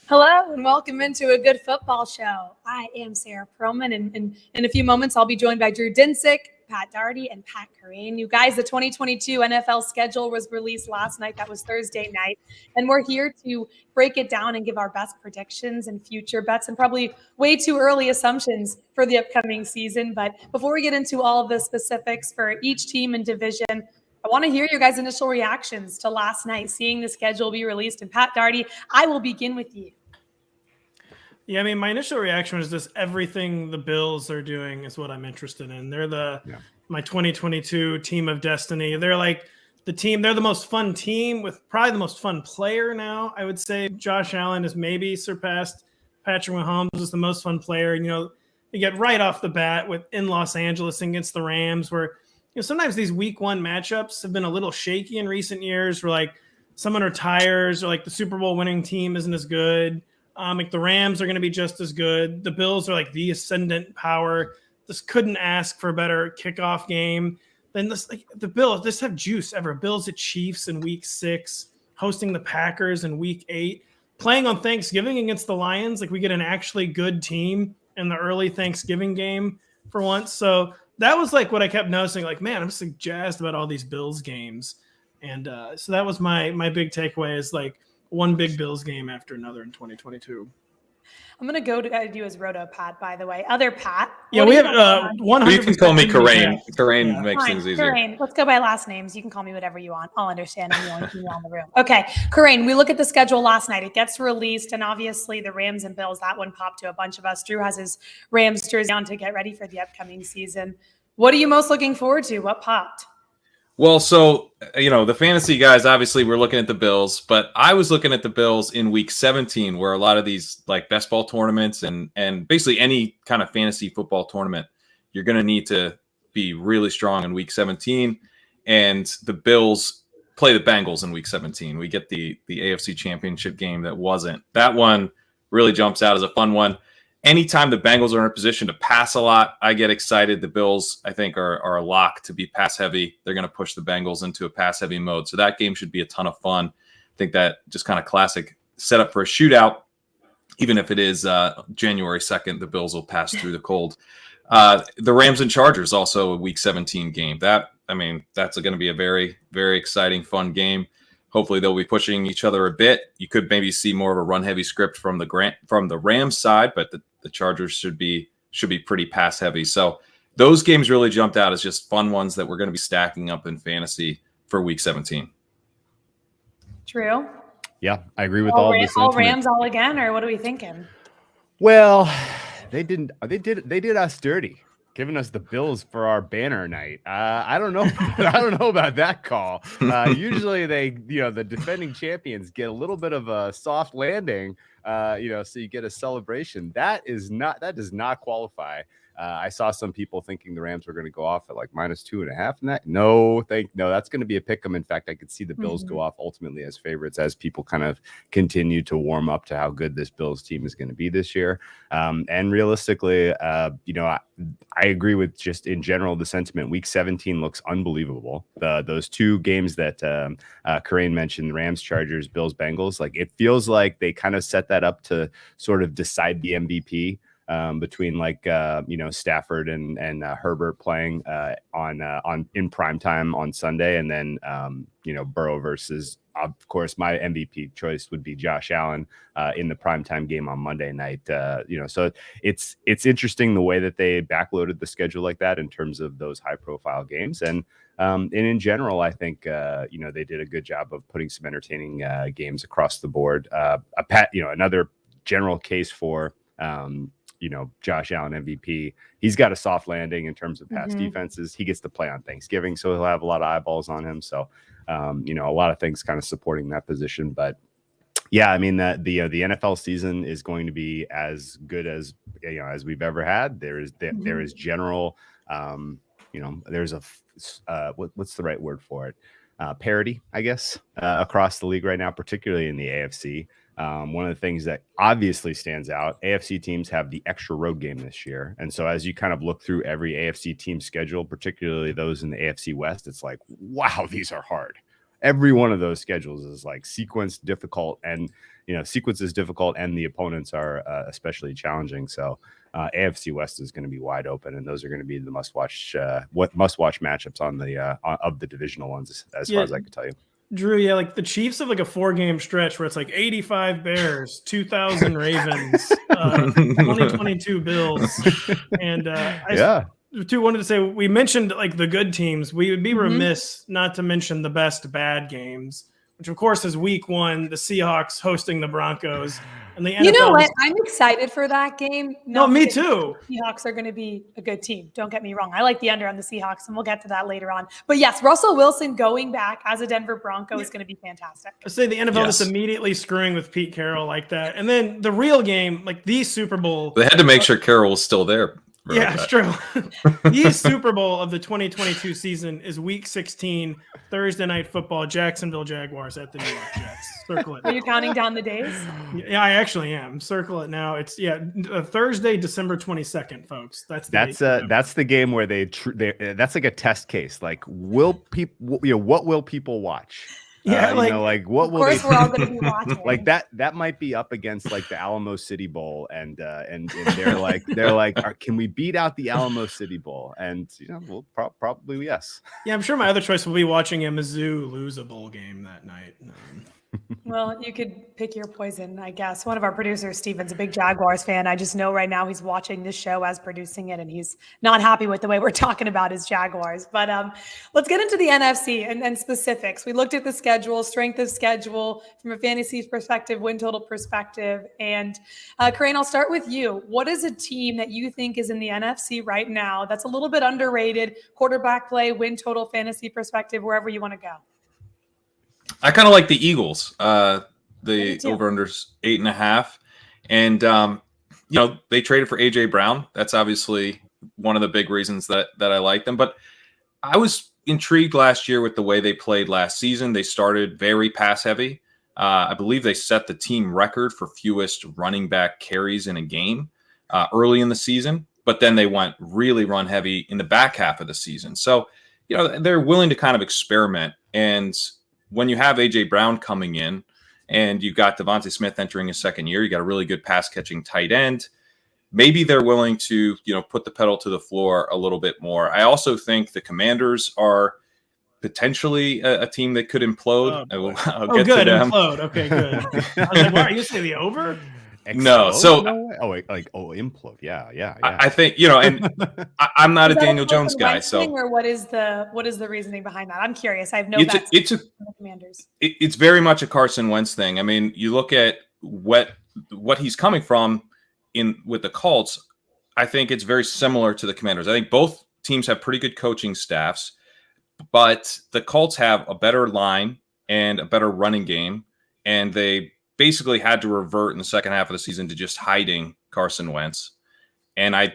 Hello and welcome into a good football show. I am Sara Perlman, and in a few moments I'll be joined by Drew Dinsick, Pat Daugherty, and Pat Kerrane. You guys, the 2022 NFL schedule was released last night. That was Thursday night, and we're here to break it down and give our best predictions and future bets and probably way too early assumptions for the upcoming season. But before we get into all of the specifics for each team and division, I want to hear your guys' initial reactions to last night, seeing the schedule be released. And Pat Daugherty, I will begin with you. Yeah, I mean, my initial reaction was just everything the Bills are doing is what I'm interested in. They're my 2022 team of destiny. They're like the team. They're the most fun team with probably the most fun player now. I would say Josh Allen has maybe surpassed Patrick Mahomes as the most fun player. And, you get right off the bat in Los Angeles against the Rams, where sometimes these week one matchups have been a little shaky in recent years, where like someone retires or like the Super Bowl winning team isn't as good. Like the Rams are going to be just as good. The Bills are like the ascendant power. Just couldn't ask for a better kickoff game. Then the Bills just have juice ever. Bills at Chiefs in week 6, hosting the Packers in week 8, playing on Thanksgiving against the Lions. Like we get an actually good team in the early Thanksgiving game for once. So that was like what I kept noticing. Like, man, I'm just like jazzed about all these Bills games. And so that was my big takeaway is like, one big Bills game after another in 2022. I'm going to go to you as RotoPat, by the way. Other Pat. Yeah, we have 100%. You can call me Kerrane. Kerrane makes things easier. Kerrane. Let's go by last names. You can call me whatever you want. I'll understand. I'm the only female in the room. Okay, Kerrane, we look at the schedule last night. It gets released, and obviously the Rams and Bills, that one popped to a bunch of us. Drew has his Rams jersey on to get ready for the upcoming season. What are you most looking forward to? What popped? Well, so, the fantasy guys, obviously we're looking at the Bills, but I was looking at the Bills in week 17, where a lot of these like best ball tournaments and basically any kind of fantasy football tournament, you're going to need to be really strong in week 17. And the Bills play the Bengals in week 17. We get the AFC Championship game that wasn't. That one really jumps out as a fun one. Anytime the Bengals are in a position to pass a lot, I get excited. The Bills, I think, are a lock to be pass heavy. They're going to push the Bengals into a pass heavy mode. So that game should be a ton of fun. I think that just kind of classic setup for a shootout. Even if it is January 2nd, the Bills will pass through the cold. The Rams and Chargers, also a week 17 game. That's going to be a very, very exciting, fun game. Hopefully they'll be pushing each other a bit. You could maybe see more of a run-heavy script from the Rams side, but the Chargers should be pretty pass-heavy. So those games really jumped out as just fun ones that we're going to be stacking up in fantasy for Week 17. Drew? Yeah, I agree with all this. All Rams all again, or what are we thinking? Well, they did us dirty, giving us the Bills for our banner night. I don't know. I don't know about that call. Usually the defending champions get a little bit of a soft landing, so you get a celebration. That does not qualify. I saw some people thinking the Rams were going to go off at like -2.5 in that. No, that's going to be a pick 'em. In fact, I could see the Bills go off ultimately as favorites as people kind of continue to warm up to how good this Bills team is going to be this year. And realistically, I agree with just in general the sentiment. Week 17 looks unbelievable. Those two games that Kerrane mentioned, Rams, Chargers, Bills, Bengals, like it feels like they kind of set that up to sort of decide the MVP. Between Stafford and Herbert playing on in prime time on Sunday, and then Burrow versus, of course, my MVP choice would be Josh Allen in the primetime game on Monday night. So it's interesting the way that they backloaded the schedule like that in terms of those high profile games, and in general, I think they did a good job of putting some entertaining games across the board. Another general case for Josh Allen MVP. He's got a soft landing in terms of past defenses. He gets to play on Thanksgiving, so he'll have a lot of eyeballs on him. So, a lot of things kind of supporting that position. But yeah, I mean that the NFL season is going to be as good as we've ever had. There is general, there's what's the right word for it? Parity, I guess, across the league right now, particularly in the AFC. One of the things that obviously stands out, AFC teams have the extra road game this year. And so as you kind of look through every AFC team schedule, particularly those in the AFC West, it's like, wow, these are hard. Every one of those schedules is like sequenced, difficult. And, sequence is difficult and the opponents are especially challenging. So AFC West is going to be wide open, and those are going to be the must-watch matchups on the of the divisional ones, as far as I can tell you. Drew, yeah, like the Chiefs have like a 4-game stretch where it's like 85 Bears, 2,000 Ravens, 2022 Bills, and I too wanted to say, we mentioned like the good teams. We would be remiss not to mention the best bad games, which of course is Week 1, the Seahawks hosting the Broncos. And the NFL. You know what? I'm excited for that game. No, me too. Seahawks are going to be a good team. Don't get me wrong. I like the under on the Seahawks, and we'll get to that later on. But yes, Russell Wilson going back as a Denver Bronco is going to be fantastic. I say the NFL just immediately screwing with Pete Carroll like that. And then the real game, like the Super Bowl. They had to make sure Carroll was still there. Yeah, it's true. The Super Bowl of the 2022 season is Week 16, Thursday Night Football, Jacksonville Jaguars at the New York Jets. Circle it. Are you counting down the days? Yeah, I actually am. Circle it now. It's Thursday, December 22nd, folks. That's the game where they that's like a test case. Like, will people? What will people watch? Yeah, what will? Of course, we're all going to be watching. Like that might be up against like the Alamo City Bowl, and they're like, can we beat out the Alamo City Bowl? And we'll probably yes. Yeah, I'm sure my other choice will be watching a Mizzou lose a bowl game that night. Well, you could pick your poison, I guess. One of our producers, Steven's a big Jaguars fan. I just know right now he's watching this show as producing it, and he's not happy with the way we're talking about his Jaguars. But let's get into the NFC and specifics. We looked at the schedule, strength of schedule from a fantasy perspective, win total perspective. And Kerrane, I'll start with you. What is a team that you think is in the NFC right now that's a little bit underrated, quarterback play, win total, fantasy perspective, wherever you want to go? I kind of like the Eagles, the over-unders 8.5. And, they traded for A.J. Brown. That's obviously one of the big reasons that I like them. But I was intrigued last year with the way they played last season. They started very pass-heavy. I believe they set the team record for fewest running back carries in a game early in the season. But then they went really run-heavy in the back half of the season. So, they're willing to kind of experiment. And when you have A.J. Brown coming in and you've got Devontae Smith entering his second year, you got a really good pass-catching tight end. Maybe they're willing to, put the pedal to the floor a little bit more. I also think the Commanders are potentially a team that could implode. I'll get to them. Implode. Okay, good. I was like, what, are you saying the over? Explode? No, so implode. Yeah. I think and I'm not a Daniel Jones guy. So, or what is the reasoning behind that? I'm curious. I have no. Commanders. It's very much a Carson Wentz thing. I mean, you look at what he's coming from with the Colts. I think it's very similar to the Commanders. I think both teams have pretty good coaching staffs, but the Colts have a better line and a better running game, and they basically had to revert in the second half of the season to just hiding Carson Wentz. And I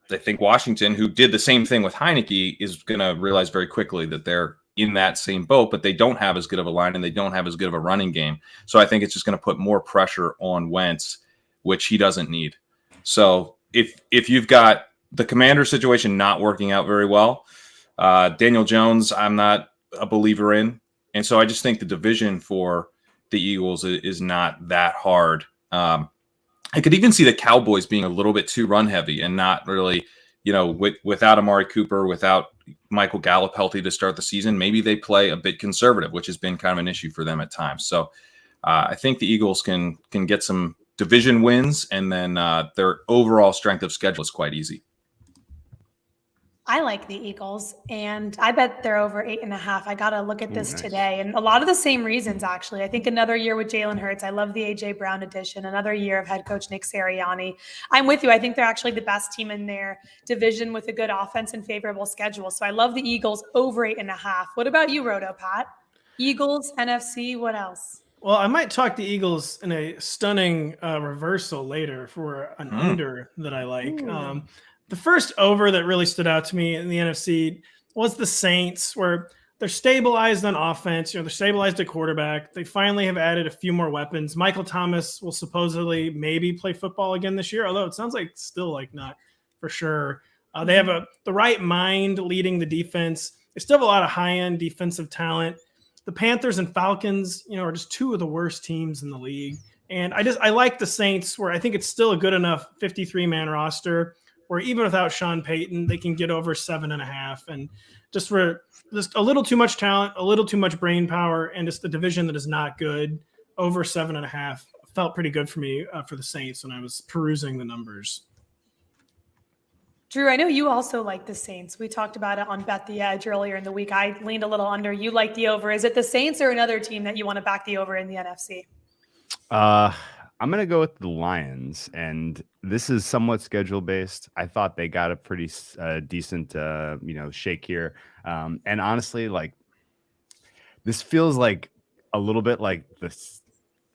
think Washington, who did the same thing with Heineke, is going to realize very quickly that they're in that same boat, but they don't have as good of a line and they don't have as good of a running game. So I think it's just going to put more pressure on Wentz, which he doesn't need. So if you've got the Commander situation not working out very well, Daniel Jones, I'm not a believer in. And so I just think the division for the Eagles is not that hard. I could even see the Cowboys being a little bit too run heavy and not really, without Amari Cooper, without Michael Gallup healthy to start the season, maybe they play a bit conservative, which has been kind of an issue for them at times. So I think the Eagles can get some division wins, and then their overall strength of schedule is quite easy. I like the Eagles, and I bet they're over 8.5. I got to look at this today, and a lot of the same reasons, actually. I think another year with Jalen Hurts. I love the A.J. Brown addition. Another year of head coach Nick Sirianni. I'm with you. I think they're actually the best team in their division with a good offense and favorable schedule. So I love the Eagles over 8.5. What about you, RotoPat? Eagles, NFC, what else? Well, I might talk the Eagles in a stunning reversal later for an under that I like. The first over that really stood out to me in the NFC was the Saints, where they're stabilized on offense. They're stabilized at quarterback. They finally have added a few more weapons. Michael Thomas will supposedly maybe play football again this year, although it sounds like still like not for sure. They have the right mind leading the defense. They still have a lot of high-end defensive talent. The Panthers and Falcons, are just two of the worst teams in the league. And I like the Saints, where I think it's still a good enough 53-man roster where even without Sean Payton, they can get over 7.5. And just for just a little too much talent, a little too much brain power, and just the division that is not good, over 7.5 felt pretty good for me for the Saints when I was perusing the numbers. Drew, I know you also like the Saints. We talked about it on Bet the Edge earlier in the week. I leaned a little under. You like the over. Is it the Saints or another team that you want to back the over in the NFC? I'm going to go with the Lions, and this is somewhat schedule based. I thought they got a pretty decent, shake here. And honestly, like, this feels like a little bit like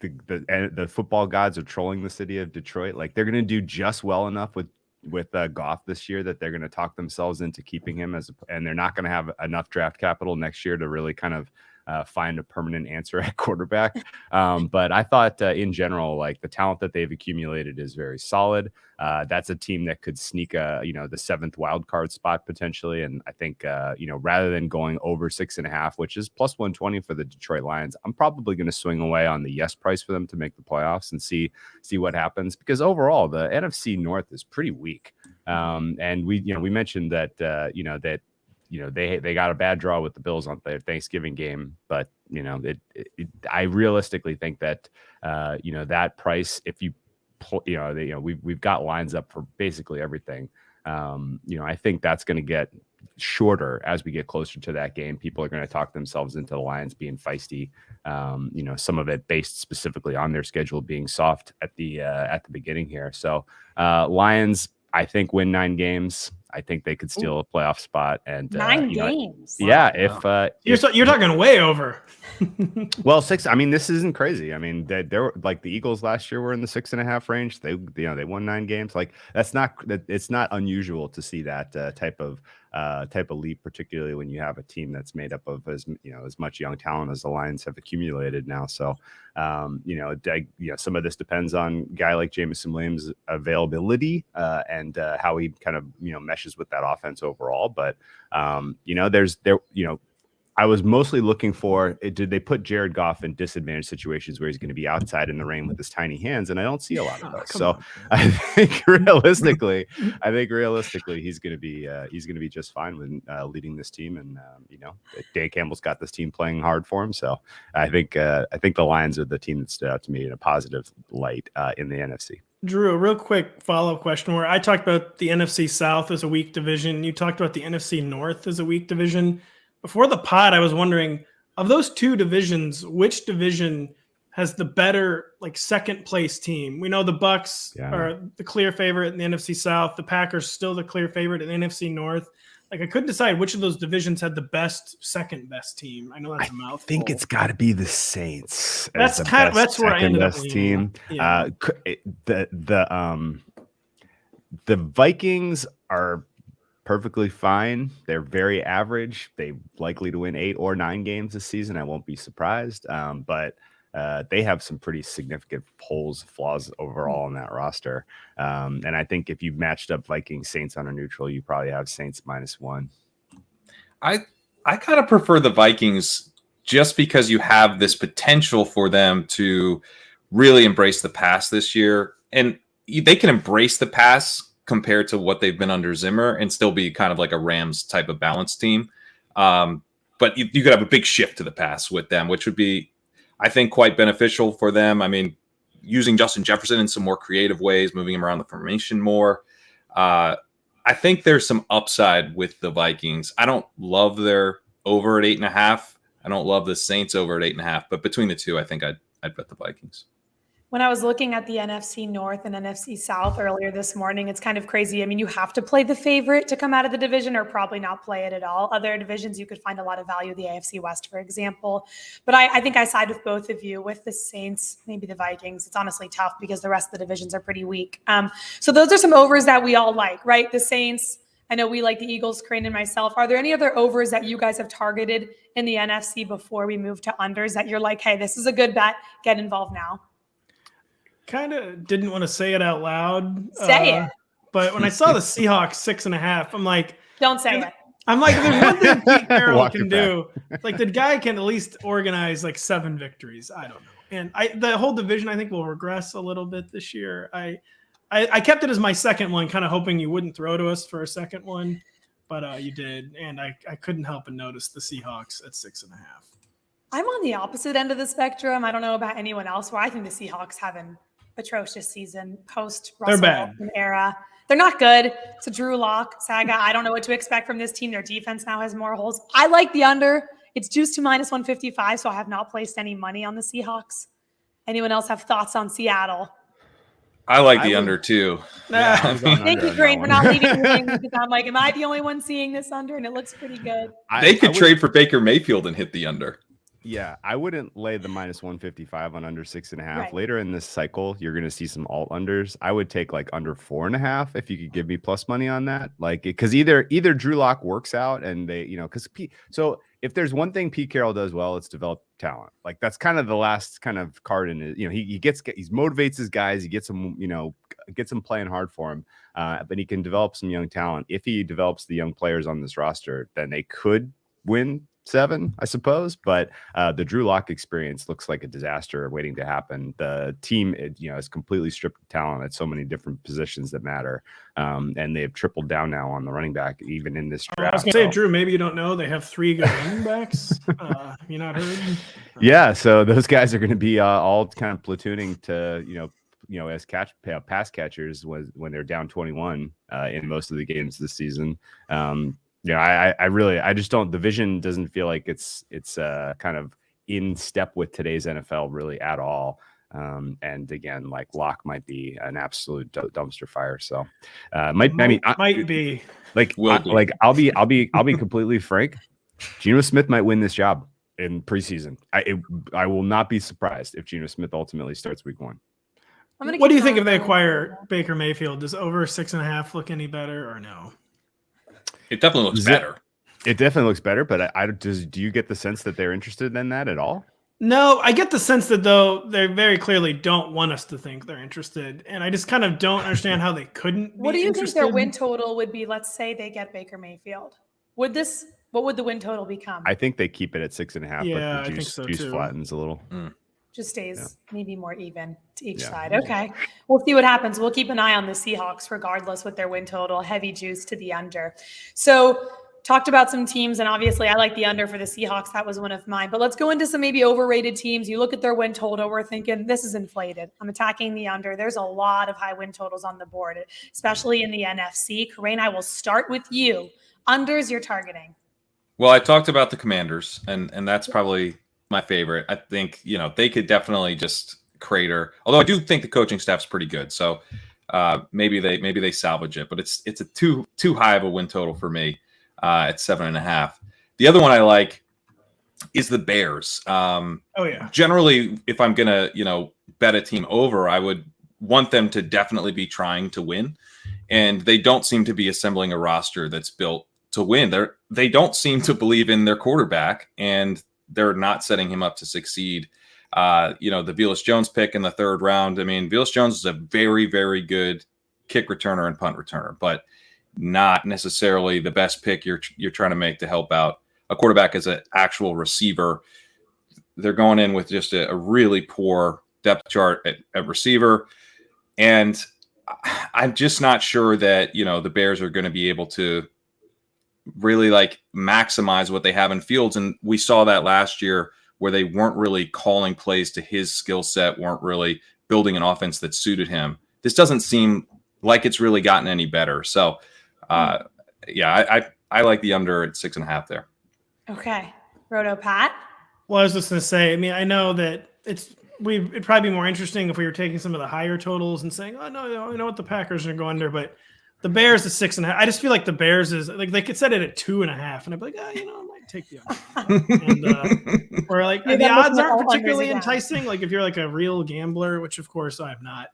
the football gods are trolling the city of Detroit. Like, they're going to do just well enough with Goff this year that they're going to talk themselves into keeping him and they're not going to have enough draft capital next year to really kind of find a permanent answer at quarterback. But I thought in general, like, the talent that they've accumulated is very solid. That's a team that could sneak the 7th wild card spot potentially. And I think, rather than going over 6.5, which is plus 120 for the Detroit Lions, I'm probably going to swing away on the yes price for them to make the playoffs and see what happens, because overall the NFC North is pretty weak. And we mentioned that, they got a bad draw with the Bills on their Thanksgiving game, but I realistically think that that price, if you we've got lines up for basically everything. I think that's going to get shorter as we get closer to that game. People are going to talk themselves into the Lions being feisty. Some of it based specifically on their schedule being soft at the beginning here. So Lions, I think, win 9 games. I think they could steal a playoff spot. And 9 games. Yeah. Wow. You're talking way over. Well, 6. I mean, this isn't crazy. I mean, they were like the Eagles last year were in the 6.5 range. They won 9 games. Like, it's not unusual to see that type of leap, particularly when you have a team that's made up of as much young talent as the Lions have accumulated now. So, some of this depends on a guy like Jameson Williams' availability and how he kind of meshes with that offense overall. But I was mostly looking for, did they put Jared Goff in disadvantaged situations where he's going to be outside in the rain with his tiny hands? And I don't see a lot of those. So I think realistically, he's going to be just fine with leading this team. And Dan Campbell's got this team playing hard for him. So I think the Lions are the team that stood out to me in a positive light in the NFC. Drew, a real quick follow-up question where I talked about the NFC South as a weak division. You talked about the NFC North as a weak division. Before the pod, I was wondering, of those 2 divisions, which division has the better, like, second place team? We know the Bucks are the clear favorite in the NFC South. The Packers still the clear favorite in the NFC North. Like, I couldn't decide which of those divisions had the second best team. I know that's a mouthful. I think it's got to be the Saints. That's where I ended up team. Yeah. The Vikings are perfectly fine. They're very average. They likely to win 8 or 9 games this season. I won't be surprised. But they have some pretty significant flaws overall in that roster. And I think if you matched up Vikings Saints on a neutral, you probably have Saints -1. I kind of prefer the Vikings just because you have this potential for them to really embrace the pass this year. And they can embrace the pass compared to what they've been under Zimmer and still be kind of like a Rams type of balanced team. But you could have a big shift to the pass with them, which would be, I think, quite beneficial for them. I mean, using Justin Jefferson in some more creative ways, moving him around the formation more. I think there's some upside with the Vikings. I don't love their over at 8.5. I don't love the Saints over at 8.5, but between the two, I think I'd bet the Vikings. When I was looking at the NFC North and NFC South earlier this morning, it's kind of crazy. I mean, you have to play the favorite to come out of the division or probably not play it at all. Other divisions, you could find a lot of value, the AFC West, for example. But I think I side with both of you, with the Saints, maybe the Vikings. It's honestly tough because the rest of the divisions are pretty weak. So those are some overs that we all like, right? The Saints, I know we like the Eagles, Kerrane and myself. Are there any other overs that you guys have targeted in the NFC before we move to unders that you're like, hey, this is a good bet, get involved now? Kind of didn't want to say it out loud. Say it. But when I saw the Seahawks 6.5, I'm like, don't say it. I'm like, there's one thing Pete Carroll Walk can it do. Like the guy can at least organize like 7 victories. I don't know. And the whole division, I think, will regress a little bit this year. I kept it as my second one, kind of hoping you wouldn't throw to us for a second one, but you did. And I couldn't help but notice the Seahawks at 6.5. I'm on the opposite end of the spectrum. I don't know about anyone else where I think the Seahawks have an atrocious season post Russell Wilson era. They're not good. It's a Drew Lock saga. I don't know what to expect from this team. Their defense now has more holes. I like the under. It's juiced to -155, so I have not placed any money on the Seahawks. Anyone else have thoughts on Seattle? I like the under too. Thank you, Green, for not leaving me because I'm like, am I the only one seeing this under? And it looks pretty good. They could trade for Baker Mayfield and hit the under. Yeah, I wouldn't lay the -155 on under 6.5. Right. Later in this cycle, you're going to see some alt unders. I would take like under 4.5 if you could give me plus money on that. Like, because either Drew Lock works out and they, because so if there's one thing Pete Carroll does well, it's develop talent. Like that's kind of the last kind of card in it. He motivates his guys. He gets them, gets them playing hard for him. But he can develop some young talent. If he develops the young players on this roster, then they could win 7, I suppose, but the Drew Lock experience looks like a disaster waiting to happen. The team, is completely stripped of talent at so many different positions that matter, and they've tripled down now on the running back, even in this draft. I was going to say, Drew, maybe you don't know they have 3 good running backs. Have you not heard? Yeah, so those guys are going to be all kind of platooning to as pass catchers when they're down 21 in most of the games this season. I just don't. The vision doesn't feel like it's kind of in step with today's NFL really at all. And again, like Locke might be an absolute dumpster fire. So might be like I'll be completely frank. Geno Smith might win this job in preseason. I will not be surprised if Geno Smith ultimately starts week 1. What do you think if they acquire Baker Mayfield? Does over 6.5 look any better or no? It definitely looks better. It definitely looks better, but do you get the sense that they're interested in that at all? No, I get the sense that though they very clearly don't want us to think they're interested, and I just kind of don't understand how they couldn't. What do you think their win total would be? Let's say they get Baker Mayfield. What would the win total become? I think they keep it at 6.5. Yeah, but the juice, I think so juice too. Flattens a little. Just stays maybe more even to each side. Okay. We'll see what happens. We'll keep an eye on the Seahawks regardless with their win total, heavy juice to the under. So talked about some teams, and obviously I like the under for the Seahawks. That was one of mine. But let's go into some maybe overrated teams. You look at their win total, we're thinking this is inflated. I'm attacking the under. There's a lot of high win totals on the board, especially in the NFC. Kerrane, I will start with you. Unders you're targeting. Well, I talked about the Commanders, and that's probably my favorite. I think, they could definitely just crater. Although I do think the coaching staff's pretty good. So maybe they salvage it, but it's a too high of a win total for me at 7.5. The other one I like is the Bears. Generally, if I'm going to, bet a team over, I would want them to definitely be trying to win. And they don't seem to be assembling a roster that's built to win. They don't seem to believe in their quarterback, and they're not setting him up to succeed. The Velus Jones pick in the 3rd round. I mean, Velus Jones is a very, very good kick returner and punt returner, but not necessarily the best pick you're trying to make to help out a quarterback as an actual receiver. They're going in with just a really poor depth chart at receiver. And I'm just not sure that, the Bears are going to be able to really maximize what they have in Fields. And we saw that last year where they weren't really calling plays to his skill set, weren't really building an offense that suited him. This doesn't seem like it's really gotten any better. So I like the under at 6.5 there. Okay. RotoPat. Well, I was just going to say, I know that it'd probably be more interesting if we were taking some of the higher totals and saying, oh no, you know what, the Packers are going to go under, but the Bears is 6.5. I just feel like the Bears is like they could set it at 2.5, and I'd be like, I might take the under. Or the odds aren't particularly enticing. Like if you're like a real gambler, which of course I'm not,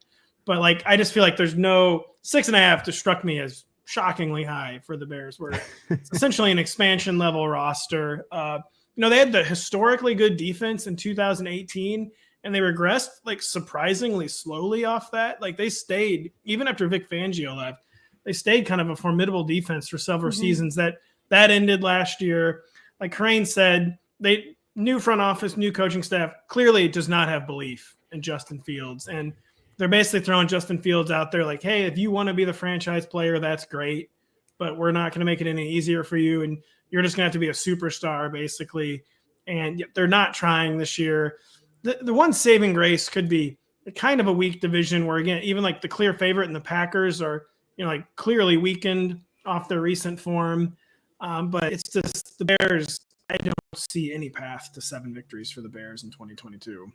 but I just feel like there's no 6.5 just struck me as shockingly high for the Bears, where it's essentially an expansion level roster. They had the historically good defense in 2018. And they regressed surprisingly slowly off that. They stayed, even after Vic Fangio left, they stayed kind of a formidable defense for several seasons that that ended last year. Like Kerrane said, they new front office, new coaching staff clearly does not have belief in Justin Fields. And they're basically throwing Justin Fields out there like, hey, if you want to be the franchise player, that's great, but we're not going to make it any easier for you. And you're just going to have to be a superstar, basically. And they're not trying this year. The one saving grace could be kind of a weak division where, again, even like the clear favorite and the Packers are, like clearly weakened off their recent form. But it's just the Bears. I don't see any path to 7 victories for the Bears in 2022.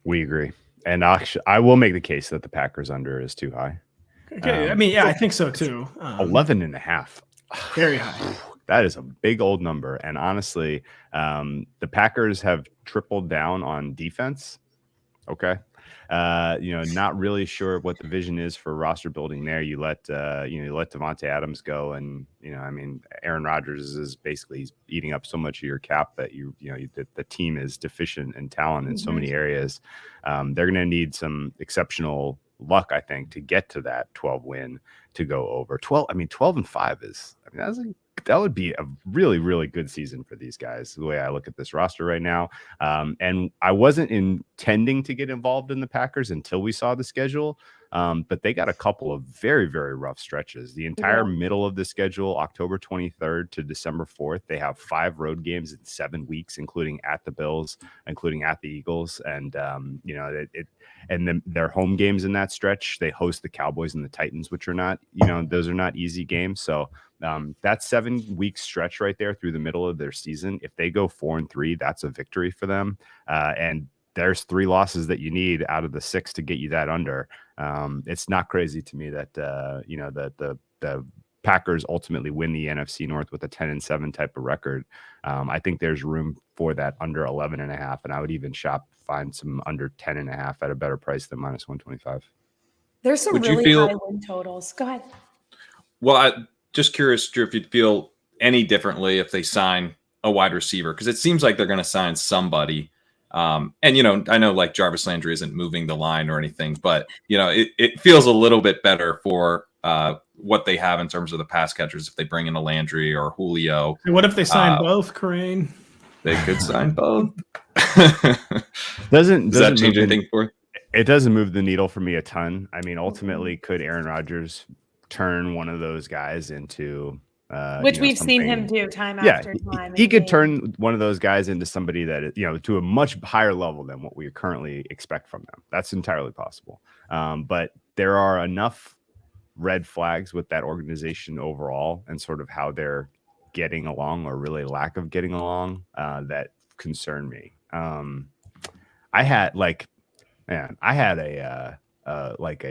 We agree. And actually, I will make the case that the Packers under is too high. Okay. I think so too. 11.5. Very high. That is a big old number. And honestly, the Packers have tripled down on defense. Okay. Not really sure what the vision is for roster building there. You let Devontae Adams go, and Aaron Rodgers is basically eating up so much of your cap that the team is deficient in talent in so many areas. They're going to need some exceptional luck, I think, to get to that 12 win to go over 12. 12-5 is, that would be a really, really good season for these guys, the way I look at this roster right now. And I wasn't intending to get involved in the Packers until we saw the schedule. But they got a couple of very, very rough stretches. The entire middle of the schedule, October 23rd to December 4th, they have 5 road games in 7 weeks, including at the Bills, including at the Eagles. And, and then their home games in that stretch, they host the Cowboys and the Titans, which are not, those are not easy games. So that 7-week stretch right there through the middle of their season, if they go 4-3, that's a victory for them. And there's 3 losses that you need out of the 6 to get you that under. It's not crazy to me that, the Packers ultimately win the NFC North with a 10-7 type of record. I think there's room for that under 11.5. And I would even find some under 10.5 at a better price than -125. There's some really high win totals. Go ahead. Well, I'm just curious, Drew, if you'd feel any differently if they sign a wide receiver, because it seems like they're going to sign somebody. And, I know like Jarvis Landry isn't moving the line or anything, but, it feels a little bit better for what they have in terms of the pass catchers if they bring in a Landry or Julio. And what if they sign both, Kerrane? They could sign both. Does that change anything for you? It doesn't move the needle for me a ton. Ultimately, could Aaron Rodgers turn one of those guys into which we've seen him do time after time. He could turn one of those guys into somebody that, to a much higher level than what we currently expect from them. That's entirely possible. But there are enough red flags with that organization overall and sort of how they're getting along or really lack of getting along that concern me. I had a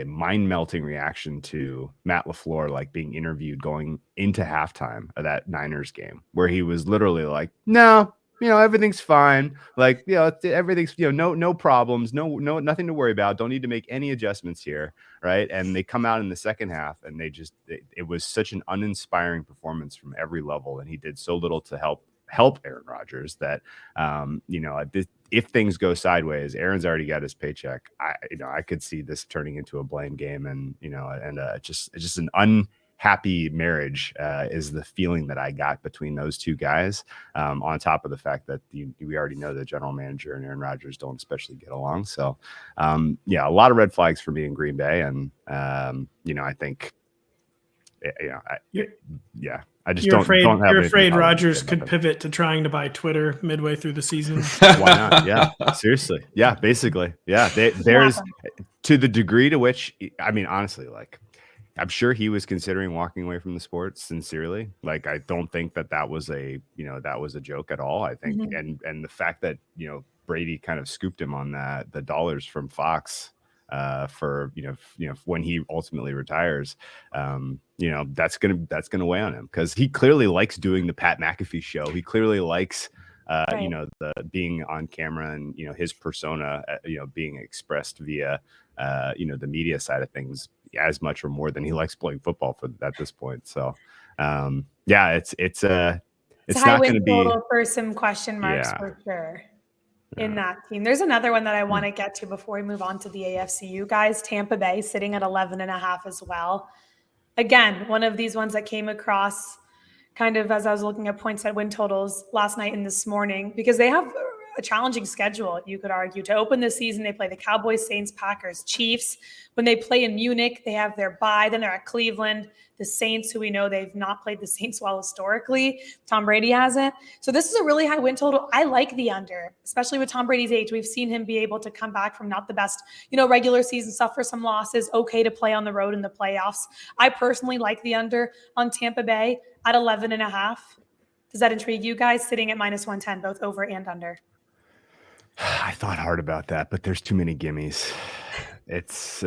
mind-melting reaction to Matt LaFleur, being interviewed going into halftime of that Niners game, where he was literally like, no, everything's fine. Everything's, no problems, no, nothing to worry about. Don't need to make any adjustments here. Right. And they come out in the second half and it was such an uninspiring performance from every level. And he did so little to help Aaron Rodgers that, if things go sideways, Aaron's already got his paycheck. I could see this turning into a blame game, and just an unhappy marriage is the feeling that I got between those two guys. On top of the fact that we already know the general manager and Aaron Rodgers don't especially get along. So, a lot of red flags for me in Green Bay, and I think, I just you're don't have. You're afraid Rodgers could pivot to trying to buy Twitter midway through the season. Why not? Yeah, seriously. Yeah, basically. Yeah, there's to the degree to which, honestly, I'm sure he was considering walking away from the sport sincerely. I don't think that was a joke at all. I think, and the fact that Brady kind of scooped him on the dollars from Fox for when he ultimately retires, that's gonna weigh on him, because he clearly likes doing the Pat McAfee show. He clearly likes the being on camera and his persona being expressed via the media side of things as much or more than he likes playing football at this point. So it's not going to be for some question marks for sure. In that team. There's another one that I want to get to before we move on to the AFCU guys. Tampa Bay sitting at 11.5 as well. Again, one of these ones that came across kind of as I was looking at points at win totals last night and this morning, because they have a challenging schedule, you could argue. To open the season, they play the Cowboys, Saints, Packers, Chiefs. When they play in Munich, they have their bye. Then they're at Cleveland, the Saints, who we know they've not played the Saints well historically. Tom Brady hasn't. So this is a really high win total. I like the under, especially with Tom Brady's age. We've seen him be able to come back from not the best, regular season, suffer some losses, okay to play on the road in the playoffs. I personally like the under on Tampa Bay at 11.5. Does that intrigue you guys, sitting at -110, both over and under? I thought hard about that, but there's too many gimmies. It's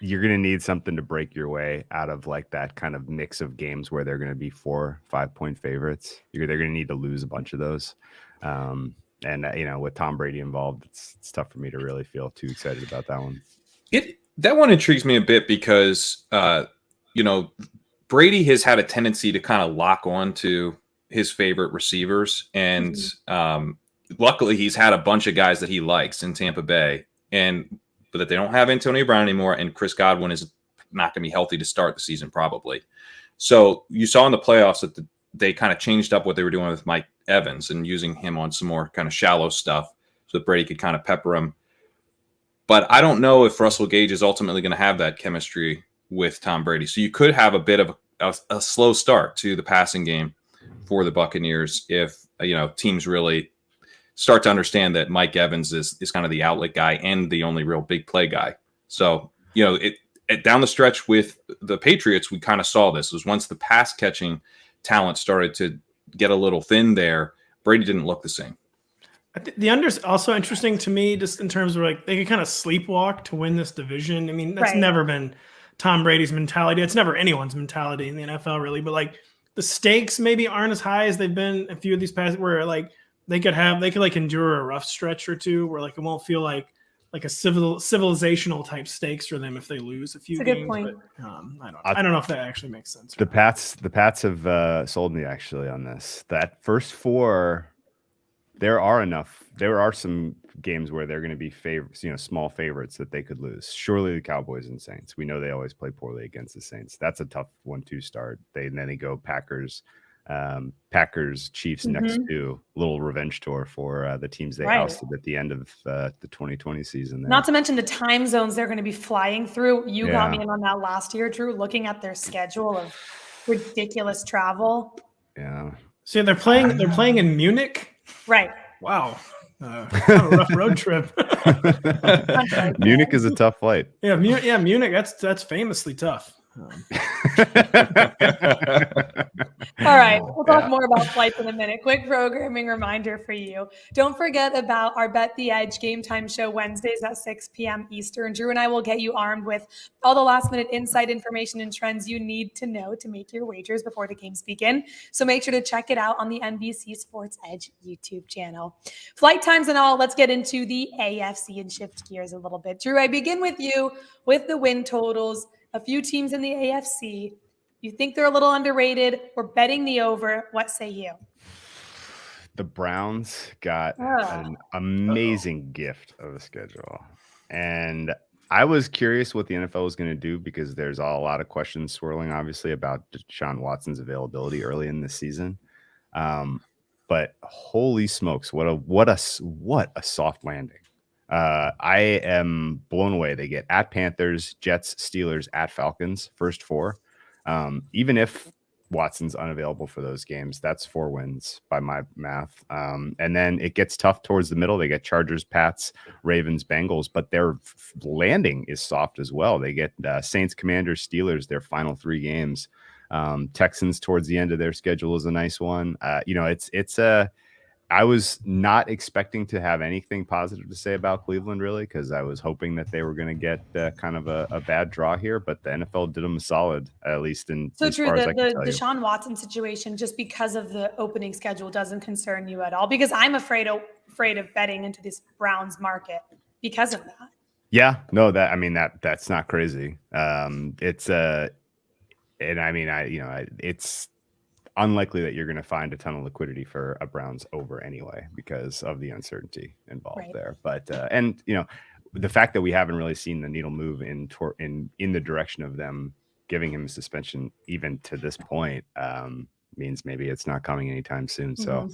you're going to need something to break your way out of like that kind of mix of games where they're going to be 4-5 point favorites. They're going to need to lose a bunch of those. With Tom Brady involved, it's tough for me to really feel too excited about that one. That one intrigues me a bit because, Brady has had a tendency to kind of lock on to his favorite receivers. And luckily, he's had a bunch of guys that he likes in Tampa Bay, but that they don't have Antonio Brown anymore. And Chris Godwin is not going to be healthy to start the season, probably. So you saw in the playoffs that they kind of changed up what they were doing with Mike Evans and using him on some more kind of shallow stuff so that Brady could kind of pepper him. But I don't know if Russell Gage is ultimately going to have that chemistry with Tom Brady. So you could have a bit of a slow start to the passing game for the Buccaneers if, teams really start to understand that Mike Evans is kind of the outlet guy and the only real big play guy. So, down the stretch with the Patriots, we kind of saw this. It was once the pass catching talent started to get a little thin there, Brady didn't look the same. I think the under's also interesting to me, just in terms of like they could kind of sleepwalk to win this division. I mean, that's never been Tom Brady's mentality. It's never anyone's mentality in the NFL, really. But like the stakes maybe aren't as high as they've been a few of these past, where like they could endure a rough stretch or two, where like it won't feel like a civilizational type stakes for them if they lose a few games. Good point. But, I don't know if that actually makes sense. The Pats have sold me actually on this. That first four, there are some games where they're going to be favorites, small favorites that they could lose. Surely the Cowboys and Saints. We know they always play poorly against the Saints. That's a tough 1-2 start. Then they go Packers, Chiefs next to little revenge tour for the teams they ousted at the end of the 2020 season. There. Not to mention the time zones they're going to be flying through. You got me in on that last year, Drew, looking at their schedule of ridiculous travel. Yeah. So they're playing in Munich. Right. Wow. What a rough road trip. Munich is a tough flight. Yeah, Munich. That's famously tough. All right, we'll talk more about flights in a minute. Quick programming reminder for you. Don't forget about our Bet the Edge game time show Wednesdays at 6 p.m. Eastern. Drew and I will get you armed with all the last minute insight, information, and trends you need to know to make your wagers before the games begin. So make sure to check it out on the NBC Sports Edge YouTube channel. Flight times and all, let's get into the AFC and shift gears a little bit. Drew, I begin with you with the win totals. A few teams in the AFC. You think they're a little underrated. We're betting the over. What say you? The Browns got an amazing gift of a schedule. And I was curious what the NFL was going to do because there's a lot of questions swirling, obviously, about Deshaun Watson's availability early in the season. But holy smokes, what a soft landing. I am blown away. They get at Panthers, Jets, Steelers, at Falcons, first four. Even if Watson's unavailable for those games, that's 4 wins by my math. And then it gets tough towards the middle. They get Chargers, Pats, Ravens, Bengals, but their landing is soft as well. They get Saints, Commanders, Steelers, their final 3 games. Texans towards the end of their schedule is a nice one. I was not expecting to have anything positive to say about Cleveland, really, because I was hoping that they were going to get kind of a bad draw here, but the NFL did them a solid, at least in as far as I can tell you. Deshaun Watson situation, just because of the opening schedule, doesn't concern you at all? Because I'm afraid of betting into this Browns market because of that. Yeah, no, that's not crazy. It's unlikely that you're going to find a ton of liquidity for a Browns over anyway because of the uncertainty involved there. But the fact that we haven't really seen the needle move in the direction of them giving him a suspension even to this point means maybe it's not coming anytime soon. So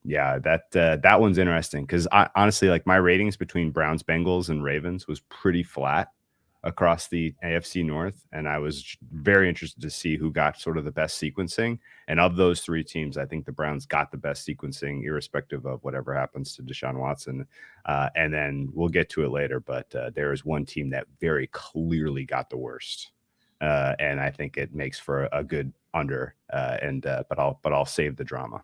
yeah, that one's interesting because honestly, like my ratings between Browns, Bengals, and Ravens was pretty flat across the AFC North, and I was very interested to see who got sort of the best sequencing. And of those three teams, I think the Browns got the best sequencing, irrespective of whatever happens to Deshaun Watson. And then we'll get to it later, but there is one team that very clearly got the worst, and I think it makes for a good under. But I'll save the drama.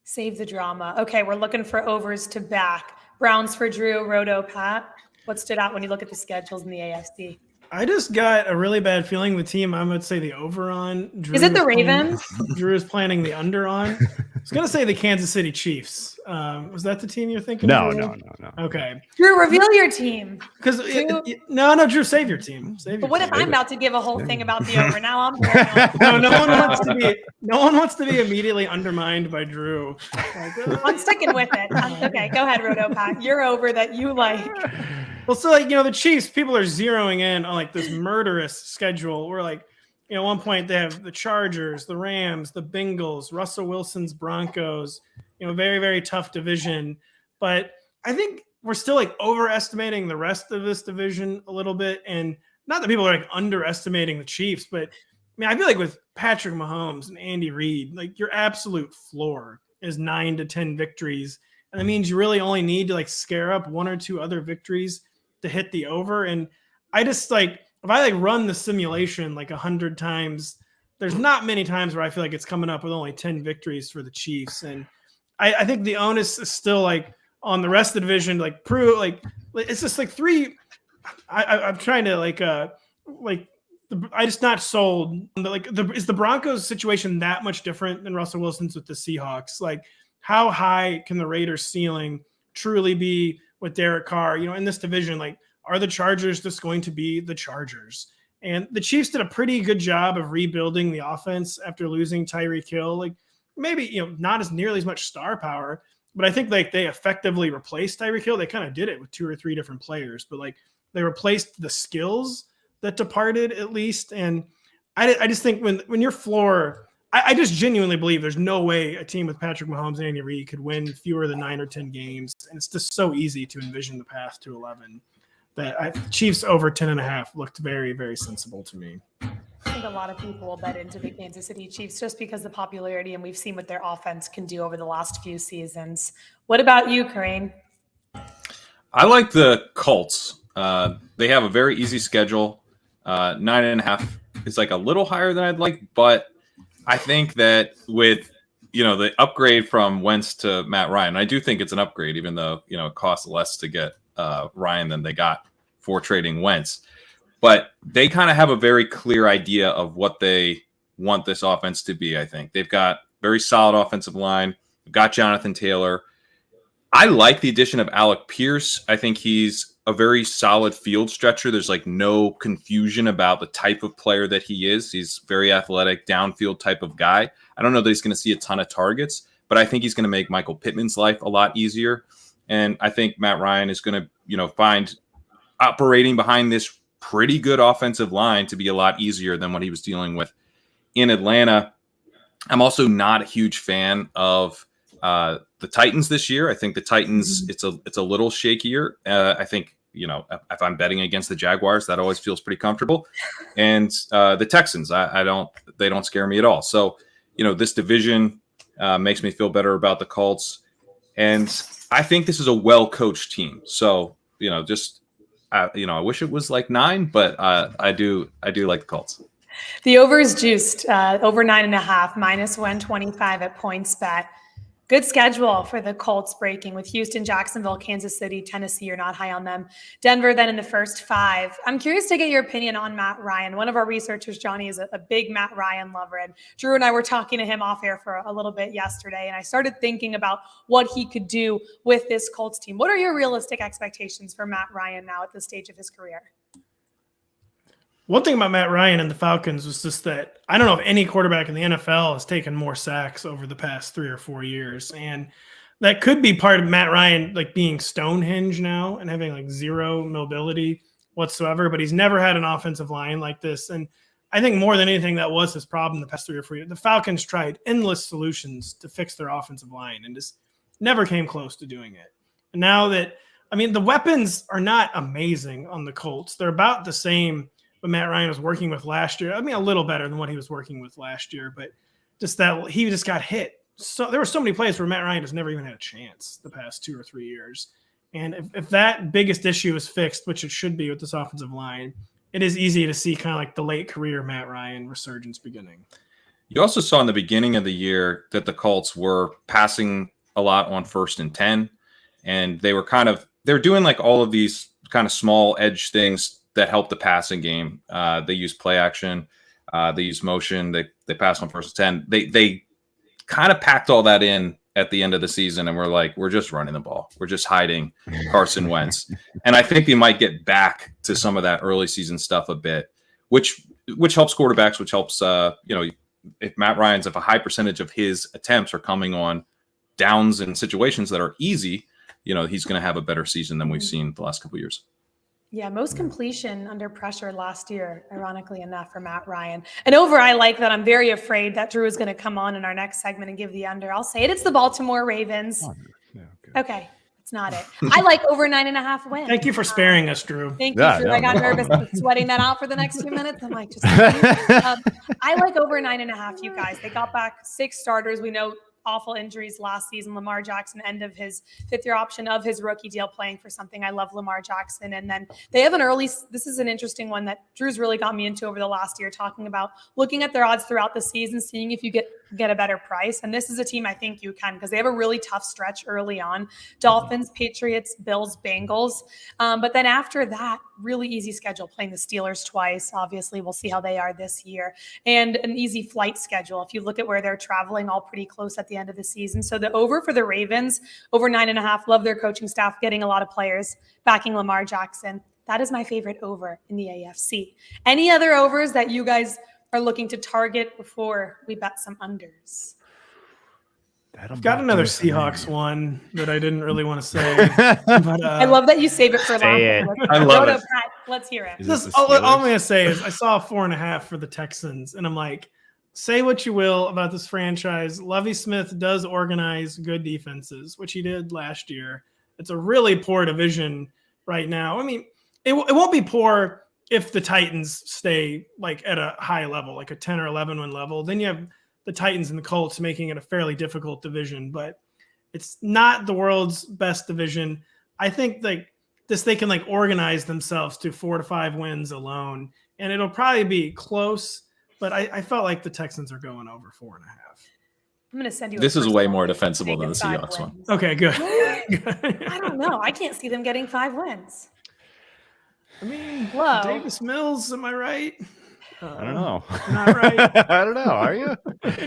Save the drama. Okay, we're looking for overs to back. Browns for Drew, RotoPat. What stood out when you look at the schedules in the AFC? I just got a really bad feeling the team I'm going to say the over on. Drew is it the Ravens? Drew is planning the under on. I was going to say the Kansas City Chiefs. Was that the team you're thinking? No. Okay. Drew, reveal your team. Because no, Drew, save your team. But what if I'm about to give a whole thing about the over? Now I'm no one wants to be immediately undermined by Drew. I'm sticking with it. Okay, go ahead, RotoPat. You're over that you like. Well, so the Chiefs, people are zeroing in on like this murderous schedule where at one point they have the Chargers, the Rams, the Bengals, Russell Wilson's Broncos, very, very tough division. But I think we're still overestimating the rest of this division a little bit. And not that people are underestimating the Chiefs, but I feel like with Patrick Mahomes and Andy Reid, your absolute floor is 9 to 10 victories. And that means you really only need to scare up one or two other victories to hit the over. And I just if I run the simulation 100 times, there's not many times where I feel like it's coming up with only 10 victories for the Chiefs. And I think the onus is still on the rest of the division, prove it's just three. I'm trying to I just not sold. Is the Broncos situation that much different than Russell Wilson's with the Seahawks? How high can the Raiders ceiling truly be with Derek Carr? In this division, are the Chargers just going to be the Chargers? And the Chiefs did a pretty good job of rebuilding the offense after losing Tyreek Hill. Maybe, not as nearly as much star power, but I think they effectively replaced Tyreek Hill. They kind of did it with 2 or 3 different players, but they replaced the skills that departed at least. And I just think when your floor, I just genuinely believe there's no way a team with Patrick Mahomes and Andy Reid could win fewer than 9 or 10 games. And it's just so easy to envision the path to 11 that Chiefs over 10.5 looked very, very sensible to me. I think a lot of people will bet into the Kansas City Chiefs just because the popularity, and we've seen what their offense can do over the last few seasons. What about you, Kerrane? I like the Colts. They have a very easy schedule. 9.5 is a little higher than I'd like, but I think that with the upgrade from Wentz to Matt Ryan, I do think it's an upgrade, even though it costs less to get Ryan than they got for trading Wentz. But they kind of have a very clear idea of what they want this offense to be. I think they've got very solid offensive line. They've got Jonathan Taylor. I like the addition of Alec Pierce. I think he's a very solid field stretcher. There's no confusion about the type of player that he is. He's very athletic, downfield type of guy. I don't know that he's going to see a ton of targets, but I think he's going to make Michael Pittman's life a lot easier. And I think Matt Ryan is going to, find operating behind this pretty good offensive line to be a lot easier than what he was dealing with in Atlanta. I'm also not a huge fan of the Titans this year. I think the Titans, it's a little shakier. I think, if I'm betting against the Jaguars, that always feels pretty comfortable. And the Texans, they don't scare me at all. So, this division makes me feel better about the Colts. And I think this is a well-coached team. So, I wish it was 9, but I do like the Colts. The over is juiced, over 9.5, minus 125 at PointsBet. Good schedule for the Colts breaking with Houston, Jacksonville, Kansas City, Tennessee. You're not high on them. Denver then in the first 5. I'm curious to get your opinion on Matt Ryan. One of our researchers, Johnny, is a big Matt Ryan lover. And Drew and I were talking to him off air for a little bit yesterday. And I started thinking about what he could do with this Colts team. What are your realistic expectations for Matt Ryan now at this stage of his career? One thing about Matt Ryan and the Falcons was just that I don't know if any quarterback in the NFL has taken more sacks over the past 3 or 4 years. And that could be part of Matt Ryan being Stonehenge now and having zero mobility whatsoever, but he's never had an offensive line like this. And I think more than anything, that was his problem the past 3 or 4 years. The Falcons tried endless solutions to fix their offensive line and just never came close to doing it. And now that, I mean, the weapons are not amazing on the Colts. They're about the same what Matt Ryan was working with last year. I mean, a little better than what he was working with last year, but just that he just got hit. So there were so many plays where Matt Ryan has never even had a chance the past 2 or 3 years. And if that biggest issue is fixed, which it should be with this offensive line, it is easy to see kind of like the late career Matt Ryan resurgence beginning. You also saw in the beginning of the year that the Colts were passing a lot on 1st and 10, and they were doing like all of these kind of small edge things that help the passing game. They use play action, they use motion, they pass on 1st and 10. They kind of packed all that in at the end of the season, and we're just running the ball. We're just hiding Carson Wentz. And I think they might get back to some of that early season stuff a bit, which helps quarterbacks, which helps, if Matt Ryan's, if a high percentage of his attempts are coming on downs in situations that are easy, he's going to have a better season than we've seen the last couple of years. Yeah, most completion under pressure last year, ironically enough, for Matt Ryan. And over, I like that. I'm very afraid that Drew is going to come on in our next segment and give the under. I'll say it. It's the Baltimore Ravens. Oh, yeah, okay, it's not it. I like over 9.5 wins. Thank you for sparing us, Drew. Thank you, Drew. I got nervous sweating that out for the next 2 minutes. I'm like, I like over 9.5, you guys. They got back 6 starters. We know awful injuries last season. Lamar Jackson, end of his 5th-year option of his rookie deal, playing for something. I love Lamar Jackson. And then they have this is an interesting one that Drew's really got me into over the last year, talking about looking at their odds throughout the season, seeing if you get a better price. And this is a team I think you can, because they have a really tough stretch early on. Dolphins, Patriots, Bills, Bengals. But then after that, really easy schedule, playing the Steelers twice. Obviously, we'll see how they are this year. And an easy flight schedule. If you look at where they're traveling, all pretty close at the end of the season. So the over for the Ravens, over 9.5. Love their coaching staff, getting a lot of players, backing Lamar Jackson. That is my favorite over in the AFC. Any other overs that you guys are looking to target before we bet some unders? I've got another Seahawks one that I didn't really want to say. But, I love that you save it for last. I love it. Pat, let's hear it. All I'm going to say is I saw 4.5 for the Texans, and I'm like, say what you will about this franchise. Lovie Smith does organize good defenses, which he did last year. It's a really poor division right now. I mean, it won't be poor if the Titans stay like at a high level, like a 10 or 11 win level. Then you have the Titans and the Colts making it a fairly difficult division, but it's not the world's best division. I think like this, they can like organize themselves to 4 to 5 wins alone, and it'll probably be close. But I felt like the Texans are going over 4.5. I'm going to send you. This is way more defensible than the Seahawks one. Okay, good. I don't know. I can't see them getting 5 wins. I mean, Whoa. Davis Mills, am I right? I don't know. Not right. I don't know. Are you?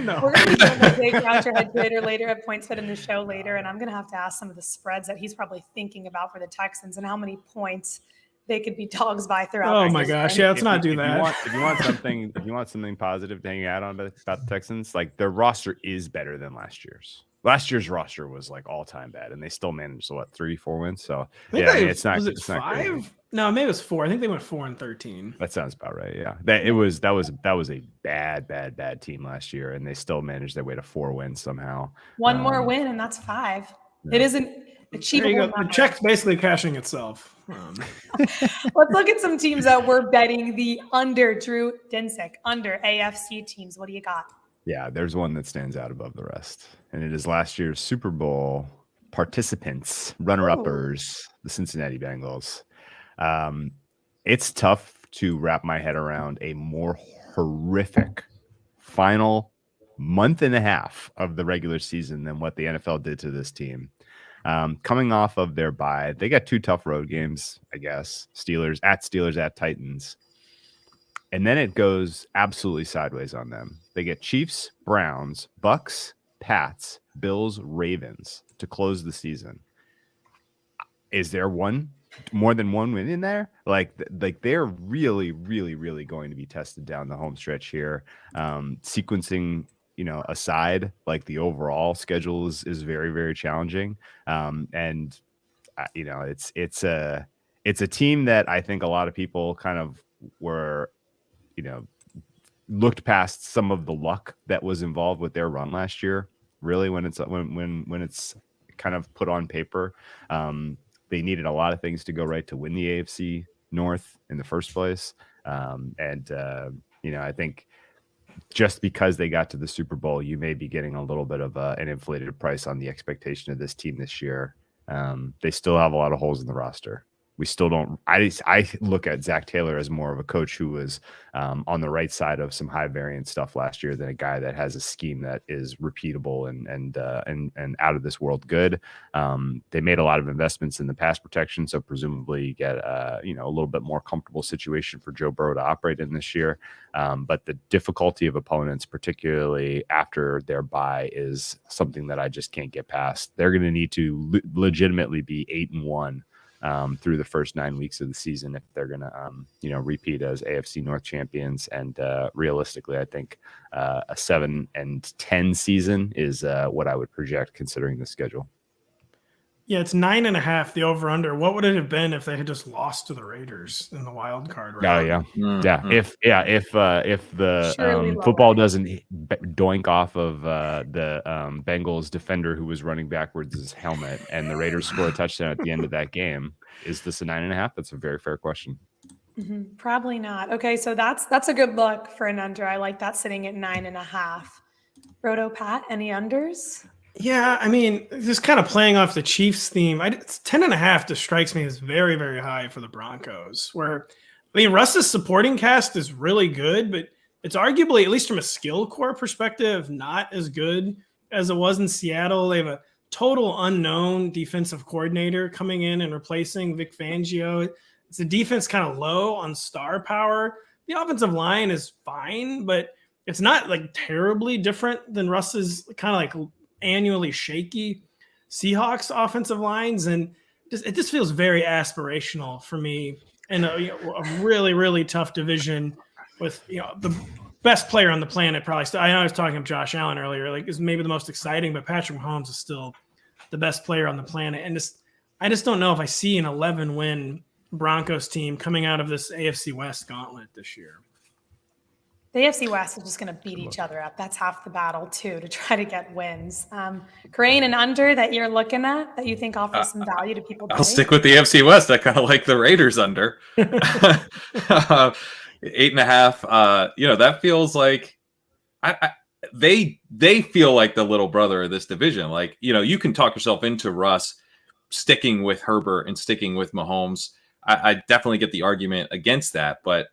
No. We're going to be doing the Jay Croucher head trader later at PointsBet in the show later, and I'm going to have to ask some of the spreads that he's probably thinking about for the Texans and how many points they could be dogs by throughout. Oh my gosh! Yeah, let's not do that. If you want something positive to hang out on about the Texans, like their roster is better than last year's. Last year's roster was like all time bad, and they still managed 3-4 wins. So yeah, it's not. Was it it's not 5? crazy. No, maybe it was 4. I think they went 4-13. That sounds about right. Yeah, that was a bad team last year, and they still managed their way to 4 wins somehow. One more win, and that's 5. Yeah. It isn't achievable. The check's basically cashing itself. Let's look at some teams that we're betting the under. Drew, Dinsick, under AFC teams. What do you got? Yeah, there's one that stands out above the rest, and it is last year's Super Bowl participants, runner-uppers, the Cincinnati Bengals. It's tough to wrap my head around a more horrific final month and a half of the regular season than what the NFL did to this team. Coming off of their bye, they got 2 tough road games, I guess. Steelers at Titans. And then it goes absolutely sideways on them. They get Chiefs, Browns, Bucks, Pats, Bills, Ravens to close the season. Is there more than one win in there? Like they're really, really, really going to be tested down the home stretch here. Sequencing, aside, like the overall schedule is very, very challenging. It's a team that I think a lot of people kind of were, looked past some of the luck that was involved with their run last year. Really, when it's kind of put on paper, they needed a lot of things to go right to win the AFC North in the first place. I think just because they got to the Super Bowl, you may be getting a little bit of an inflated price on the expectation of this team this year. They still have a lot of holes in the roster. We still don't. I look at Zach Taylor as more of a coach who was on the right side of some high variance stuff last year than a guy that has a scheme that is repeatable and out of this world good. They made a lot of investments in the pass protection, so presumably you get a little bit more comfortable situation for Joe Burrow to operate in this year. But the difficulty of opponents, particularly after their bye, is something that I just can't get past. They're going to need to legitimately be 8-1. Through the first 9 weeks of the season, if they're going to, repeat as AFC North champions. And realistically, I think a 7-10 season is what I would project considering the schedule. Yeah, it's 9.5, the over under. What would it have been if they had just lost to the Raiders in the wild card round? Oh yeah. Mm-hmm. If the football doesn't doink off of the Bengals defender who was running backwards his helmet, and the Raiders score a touchdown at the end of that game, is this a 9.5? That's a very fair question. Mm-hmm. Probably not. Okay, so that's a good look for an under. I like that sitting at 9.5. RotoPat, any unders? Yeah, I mean, just kind of playing off the Chiefs theme, 10.5 just strikes me as very, very high for the Broncos. Russ's supporting cast is really good, but it's arguably, at least from a skill core perspective, not as good as it was in Seattle. They have a total unknown defensive coordinator coming in and replacing Vic Fangio. It's a defense kind of low on star power. The offensive line is fine, but it's not like terribly different than Russ's kind of like annually shaky Seahawks offensive lines, and it just feels very aspirational for me in a really, really tough division with the best player on the planet. Probably I know I was talking to Josh Allen earlier, is maybe the most exciting, but Patrick Mahomes is still the best player on the planet, and I just don't know if I see an 11-win Broncos team coming out of this AFC West gauntlet this year. The AFC West is just going to beat each other up. That's half the battle, too, to try to get wins. Kerrane, an under that you're looking at that you think offers some value to people today? I'll stick with the AFC West. I kind of like the Raiders under. 8.5. That feels like they feel like the little brother of this division. You can talk yourself into Russ sticking with Herbert and sticking with Mahomes. I definitely get the argument against that, but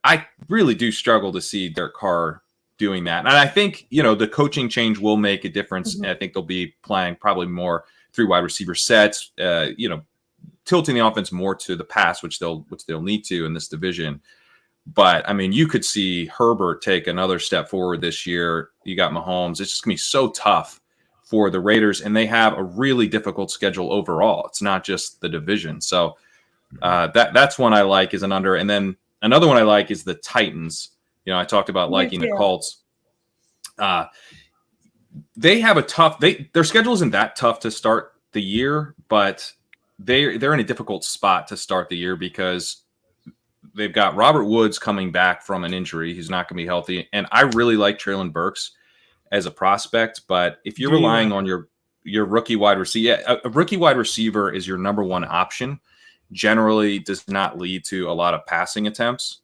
I really do struggle to see Derek Carr doing that. And I think, the coaching change will make a difference. Mm-hmm. And I think they'll be playing probably more 3 wide receiver sets, tilting the offense more to the pass, which they'll need to in this division. But I mean, you could see Herbert take another step forward this year. You got Mahomes. It's just gonna be so tough for the Raiders, and they have a really difficult schedule overall. It's not just the division. So that's one I like as an under. And then another one I like is the Titans. I talked about liking the Colts. They have a tough. Their schedule isn't that tough to start the year, but they're in a difficult spot to start the year because they've got Robert Woods coming back from an injury. He's not going to be healthy, and I really like Treylon Burks as a prospect. But if you're relying on your rookie wide receiver, a rookie wide receiver is your number one option. Generally does not lead to a lot of passing attempts.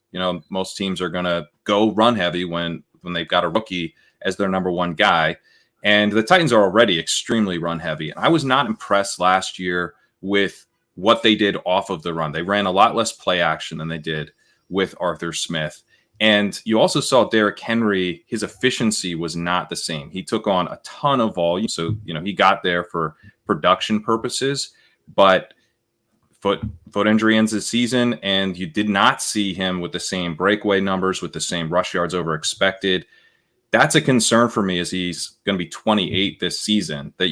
Most teams are going to go run heavy when they've got a rookie as their number one guy. And the Titans are already extremely run heavy. I was not impressed last year with what they did off of the run. They ran a lot less play action than they did with Arthur Smith. And you also saw Derrick Henry, his efficiency was not the same. He took on a ton of volume. So, he got there for production purposes, but foot injury ends the season, and you did not see him with the same breakaway numbers, with the same rush yards over expected. That's a concern for me, as he's going to be 28 this season, that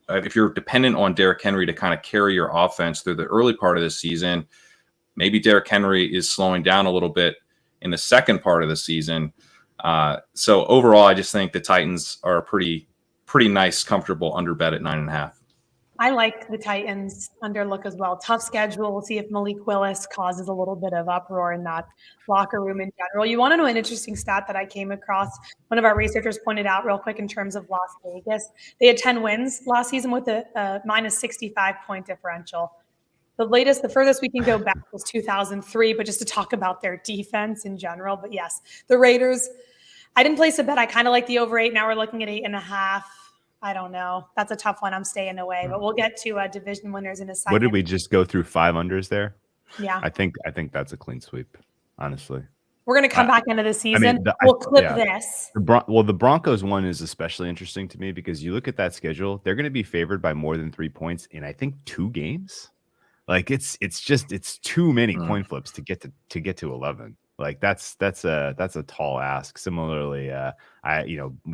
if you're dependent on Derrick Henry to kind of carry your offense through the early part of the season, maybe Derrick Henry is slowing down a little bit in the second part of the season. So overall, I just think the Titans are a pretty nice, comfortable under bet at 9.5. I like the Titans under look as well. Tough schedule. We'll see if Malik Willis causes a little bit of uproar in that locker room in general. You want to know an interesting stat that I came across? One of our researchers pointed out real quick in terms of Las Vegas. They had 10 wins last season with a minus 65 point differential. The furthest we can go back was 2003, but just to talk about their defense in general. But yes, the Raiders, I didn't place a bet. I kind of like the over 8. Now we're looking at 8.5. I don't know. That's a tough one. I'm staying away, but we'll get to division winners in a second. What did we just go through 5 unders there? Yeah. I think that's a clean sweep, honestly. We're going to come back into the season. We'll clip this. The Broncos one is especially interesting to me because you look at that schedule, they're going to be favored by more than 3 points in I think 2 games. Like it's too many coin flips to get to 11. Like that's a tall ask. Similarly,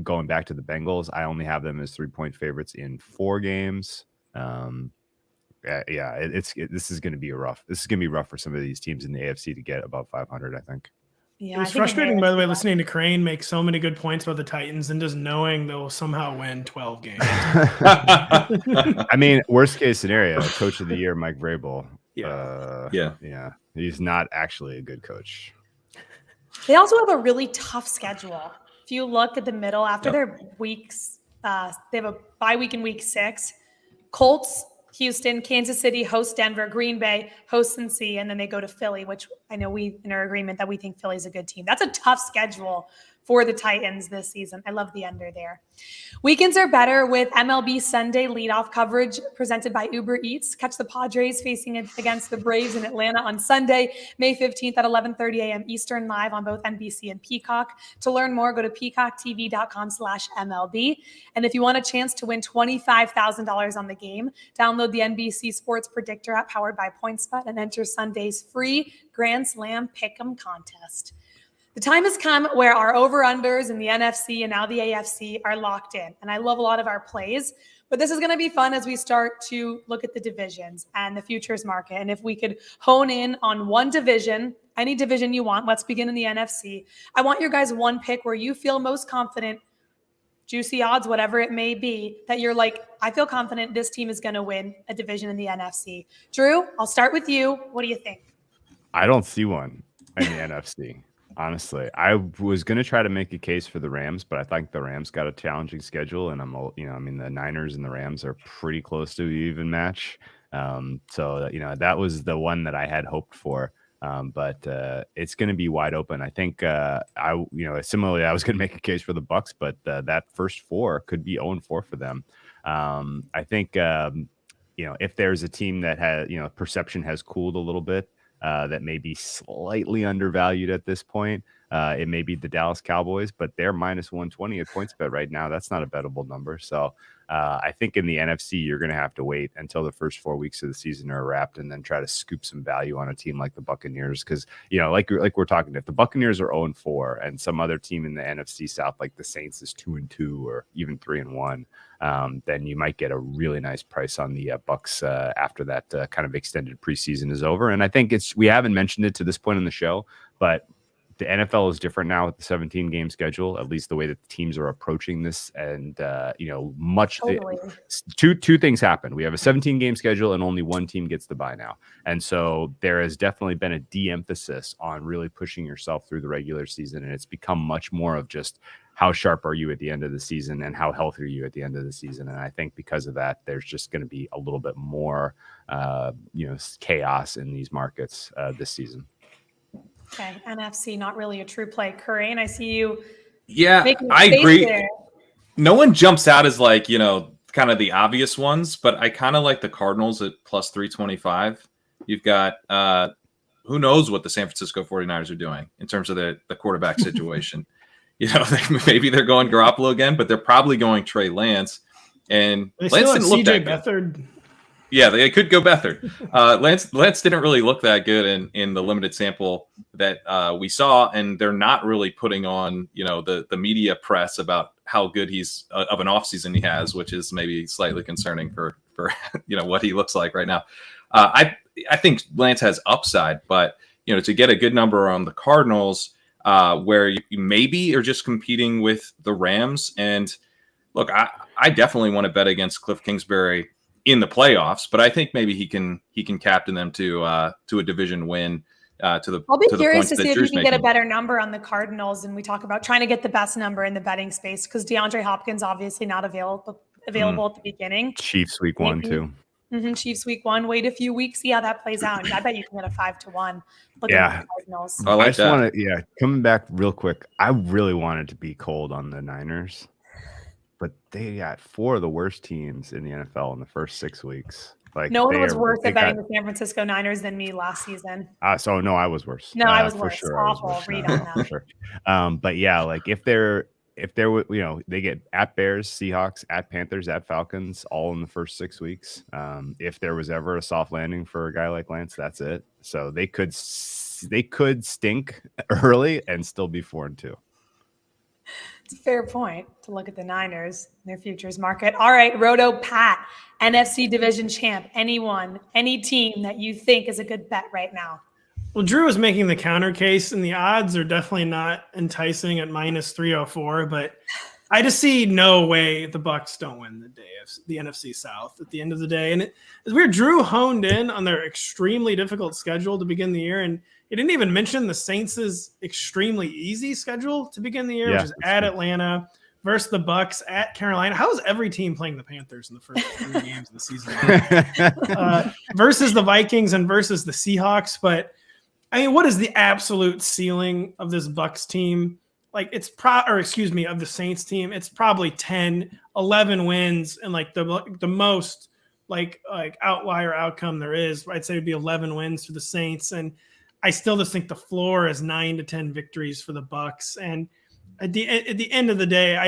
going back to the Bengals, I only have them as 3-point favorites in 4 games. This is going to be rough. This is going to be rough for some of these teams in the AFC to get above 500. I think. Yeah, it was frustrating, by the way, listening to Kerrane make so many good points about the Titans and just knowing they'll somehow win 12 games. I mean, worst case scenario, coach of the year, Mike Vrabel. Yeah. He's not actually a good coach. They also have a really tough schedule. If you look at the middle, after their weeks, they have a bye week in week 6. Colts, Houston, Kansas City, host Denver, Green Bay, host Cincy, and then they go to Philly, which I know we in our agreement that we think Philly's a good team. That's a tough schedule for the Titans this season. I love the under there. Weekends are better with MLB Sunday leadoff coverage presented by Uber Eats. Catch the Padres facing it against the Braves in Atlanta on Sunday, May 15th at 11:30 a.m. Eastern, live on both NBC and Peacock. To learn more, go to peacocktv.com/MLB. And if you want a chance to win $25,000 on the game, download the NBC Sports Predictor app powered by PointsBet and enter Sunday's free Grand Slam Pick'em contest. The time has come where our over-unders in the NFC and now the AFC are locked in. And I love a lot of our plays, but this is going to be fun as we start to look at the divisions and the futures market. And if we could hone in on one division, any division you want, let's begin in the NFC. I want your guys one pick where you feel most confident, juicy odds, whatever it may be, that you're like, I feel confident this team is going to win a division in the NFC. Drew, I'll start with you. What do you think? I don't see one in the NFC. Honestly, I was going to try to make a case for the Rams, but I think the Rams got a challenging schedule, and the Niners and the Rams are pretty close to an even match. So that was the one that I had hoped for. But it's going to be wide open. I think similarly, I was going to make a case for the Bucs, but that first 4 could be 0-4 for them. I think if there's a team that has perception has cooled a little bit. That may be slightly undervalued at this point. It may be the Dallas Cowboys, but they're minus 120 at PointsBet right now. That's not a bettable number. So I think in the NFC, you're going to have to wait until the first 4 weeks of the season are wrapped and then try to scoop some value on a team like the Buccaneers. Because, like we're talking, if the Buccaneers are 0-4 and some other team in the NFC South, like the Saints is 2-2 or even 3-1, then you might get a really nice price on the Bucs after that kind of extended preseason is over. And I think we haven't mentioned it to this point in the show, but the NFL is different now with the 17-game schedule, at least the way that the teams are approaching this. And, two things happen. We have a 17-game schedule and only one team gets the bye now. And so there has definitely been a de-emphasis on really pushing yourself through the regular season. And it's become much more of just how sharp are you at the end of the season and how healthy are you at the end of the season. And I think because of that, there's just going to be a little bit more, chaos in these markets this season. Okay, NFC, not really a true play. Kerrane, I see you. Yeah, I agree. There. No one jumps out as kind of the obvious ones, but I kind of like the Cardinals at plus 325. You've got who knows what the San Francisco 49ers are doing in terms of the quarterback situation. Maybe they're going Garoppolo again, but they're probably going Trey Lance. And they Lance didn't look that Beathard. Good. Yeah, they could go Beathard. Lance didn't really look that good in the limited sample that we saw, and they're not really putting on the media press about how good he's of an offseason he has, which is maybe slightly concerning for what he looks like right now. I think Lance has upside, but to get a good number on the Cardinals, where you maybe are just competing with the Rams, and look, I definitely want to bet against Cliff Kingsbury in the playoffs, but I think maybe he can captain them to a division win. I'll be curious to see if you Drew's can get a better number on the Cardinals, and we talk about trying to get the best number in the betting space because DeAndre Hopkins obviously not available at the beginning. Chiefs week 1 too. Chiefs week 1. Wait a few weeks, see how that plays out. I bet you can get a 5-1. Look Yeah. at the Cardinals. I like just that. want to, coming back real quick. I really wanted to be cold on the Niners, but they got 4 of the worst teams in the NFL in the first 6 weeks. Like no one was worse at betting the San Francisco Niners than me last season. So no, I was worse. No, I was for worse. sure. Awful. Read on that. For sure. But yeah, like if they're they get at Bears, Seahawks, at Panthers, at Falcons, all in the first 6 weeks. If there was ever a soft landing for a guy like Lance, that's it. So they could stink early and still be 4-2. It's a fair point to look at the Niners, their futures market. All right, RotoPat, NFC division champ. Anyone, any team that you think is a good bet right now? Well, Drew is making the counter case, and the odds are definitely not enticing at -304. But I just see no way the Bucs don't win the NFC South at the end of the day. And it's weird. Drew honed in on their extremely difficult schedule to begin the year, and he didn't even mention the Saints' extremely easy schedule to begin the year, which is at Atlanta versus the Bucs at Carolina. How is every team playing the Panthers in the first 3 games of the season? Versus the Vikings and versus the Seahawks. But I mean, what is the absolute ceiling of this Bucs team? Like of the Saints team, it's probably 10, 11 wins and like the most like outlier outcome there is. I'd say it'd be 11 wins for the Saints, and I still just think the floor is 9 to 10 victories for the Bucs. And at the end of the day,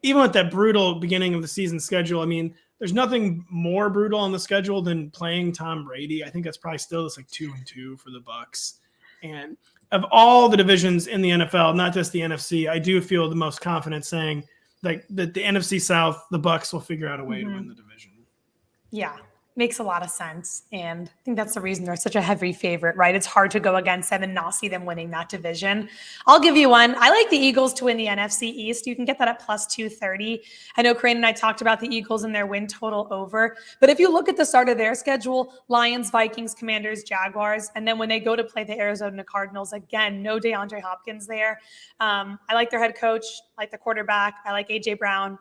even with that brutal beginning of the season schedule, I mean, there's nothing more brutal on the schedule than playing Tom Brady. I think that's probably still just like 2-2 for the Bucs. And of all the divisions in the NFL, not just the NFC, I do feel the most confident saying like that the NFC South, the Bucs will figure out a way to win the division. Yeah, makes a lot of sense. And I think that's the reason they're such a heavy favorite, right? It's hard to go against them and not see them winning that division. I'll give you one. I like the Eagles to win the NFC East. You can get that at +230. I know Kerrane and I talked about the Eagles and their win total over. But if you look at the start of their schedule, Lions, Vikings, Commanders, Jaguars, and then when they go to play the Arizona Cardinals, again, no DeAndre Hopkins there. I like their head coach, I like the quarterback, I like A.J. Brown.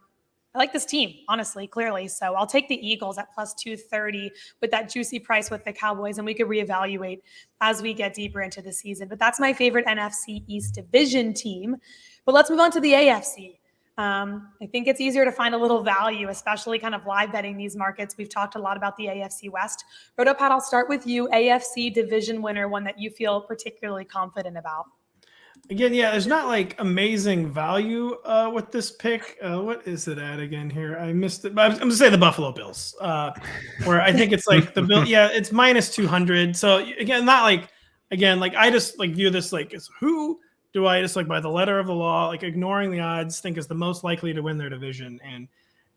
I like this team, honestly, clearly. So I'll take the Eagles at +230 with that juicy price with the Cowboys, and we could reevaluate as we get deeper into the season. But that's my favorite NFC East division team. But let's move on to the AFC. I think it's easier to find a little value, especially kind of live betting these markets. We've talked a lot about the AFC West. RotoPat, I'll start with you. AFC division winner, one that you feel particularly confident about. Again, yeah, there's not like amazing value with this pick. What is it at again here? I missed it. But I'm going to say the Buffalo Bills, where I think it's like the Bill. Yeah, it's -200. So again, not like, I just like view this like as who do I just like by the letter of the law, like ignoring the odds, think is the most likely to win their division. And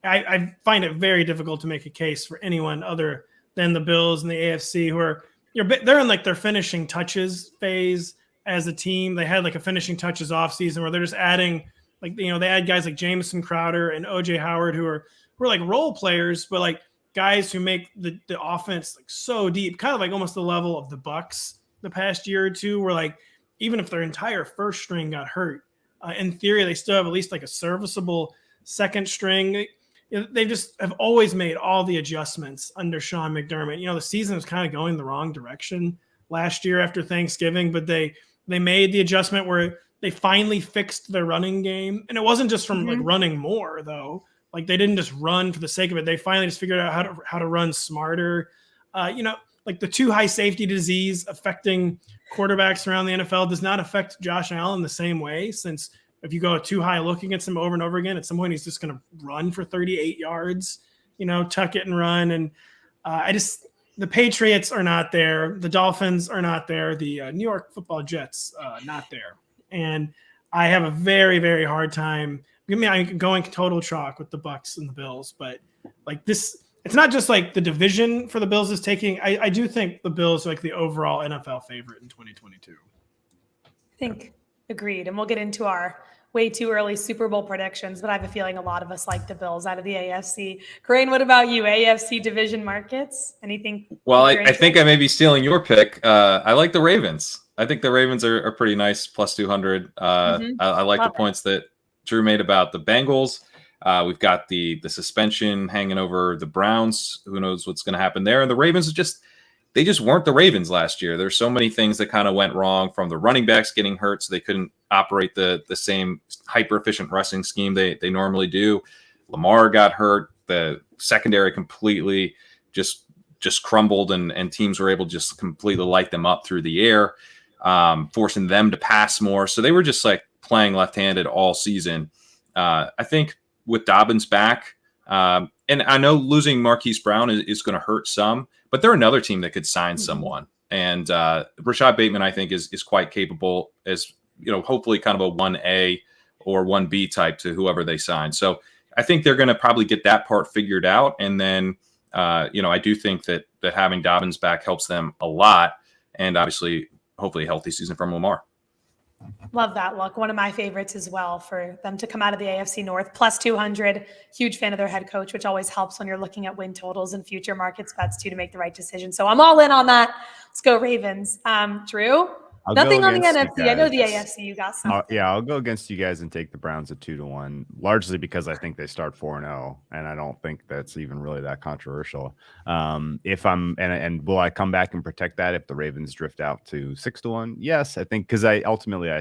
I find it very difficult to make a case for anyone other than the Bills and the AFC who are, they're in like their finishing touches phase. As a team, they had like a finishing touches off season where they're just adding like, they add guys like Jamison Crowder and OJ Howard who are like role players, but like guys who make the offense like so deep, kind of like almost the level of the Bucs the past year or two, where like even if their entire first string got hurt, in theory they still have at least like a serviceable second string. They just have always made all the adjustments under Sean McDermott. The season was kind of going the wrong direction last year after Thanksgiving, but they made the adjustment where they finally fixed their running game. And it wasn't just from like running more though. Like they didn't just run for the sake of it. They finally just figured out how to run smarter. Like the too high safety disease affecting quarterbacks around the NFL does not affect Josh Allen the same way, since if you go too high look against him over and over again, at some point he's just going to run for 38 yards, tuck it and run. And the Patriots are not there. The Dolphins are not there. The New York Football Jets, not there. And I have a very, very hard time. I'm going total chalk with the Bucs and the Bills. But like this, it's not just like the division for the Bills is taking. I do think the Bills are like the overall NFL favorite in 2022. I think agreed. And we'll get into our way too early Super Bowl predictions, but I have a feeling a lot of us like the Bills out of the AFC. Kerrane, what about you? AFC division markets? Anything? Well, I think I may be stealing your pick. I like the Ravens. I think the Ravens are pretty nice, plus 200. I like Love the points that Drew made about the Bengals. We've got the suspension hanging over the Browns. Who knows what's going to happen there? And the Ravens they just weren't the Ravens last year. There's so many things that kind of went wrong, from the running backs getting hurt, so they couldn't operate the same hyper efficient rushing scheme they normally do. Lamar got hurt. The secondary completely just crumbled, and teams were able to just completely light them up through the air, forcing them to pass more. So they were just like playing left-handed all season. I think with Dobbins back, and I know losing Marquise Brown is going to hurt some, but they're another team that could sign someone. And Rashad Bateman, I think, is quite capable as, hopefully kind of a 1A or 1B type to whoever they sign. So I think they're going to probably get that part figured out. And then, I do think that having Dobbins back helps them a lot. And obviously, hopefully a healthy season from Lamar. Love that look. One of my favorites as well, for them to come out of the AFC North, plus 200. Huge fan of their head coach, which always helps when you're looking at win totals and future markets bets too, to make the right decision. So I'm all in on that. Let's go Ravens. Drew? Nothing on the NFC. I know the AFC. You got something. I'll go against you guys and take the Browns at 2-1, largely because I think they start 4-0, and I don't think that's even really that controversial. If I'm and will I come back and protect that if the Ravens drift out to 6-1? Yes, I think, because I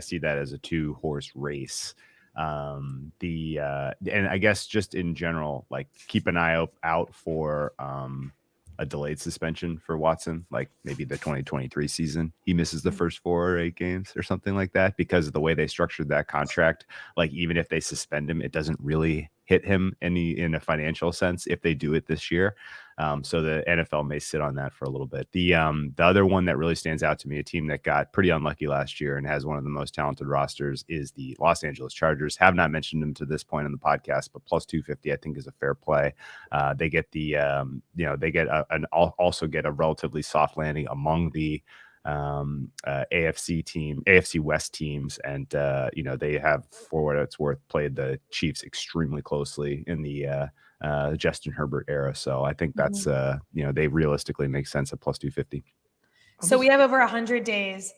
see that as a 2-horse race. And I guess just in general, like, keep an eye out for a delayed suspension for Watson, like maybe the 2023 season. He misses the first 4 or 8 games or something like that, because of the way they structured that contract. Like, even if they suspend him, it doesn't really hit him in a financial sense if they do it this year. So the NFL may sit on that for a little bit. The other one that really stands out to me, a team that got pretty unlucky last year and has one of the most talented rosters, is the Los Angeles Chargers. Have not mentioned them to this point in the podcast, but plus 250 I think is a fair play. They get also get a relatively soft landing among the AFC West teams, and they have, for what it's worth, played the Chiefs extremely closely in the Justin Herbert era. So I think that's they realistically make sense at plus 250. So we have over 100 days.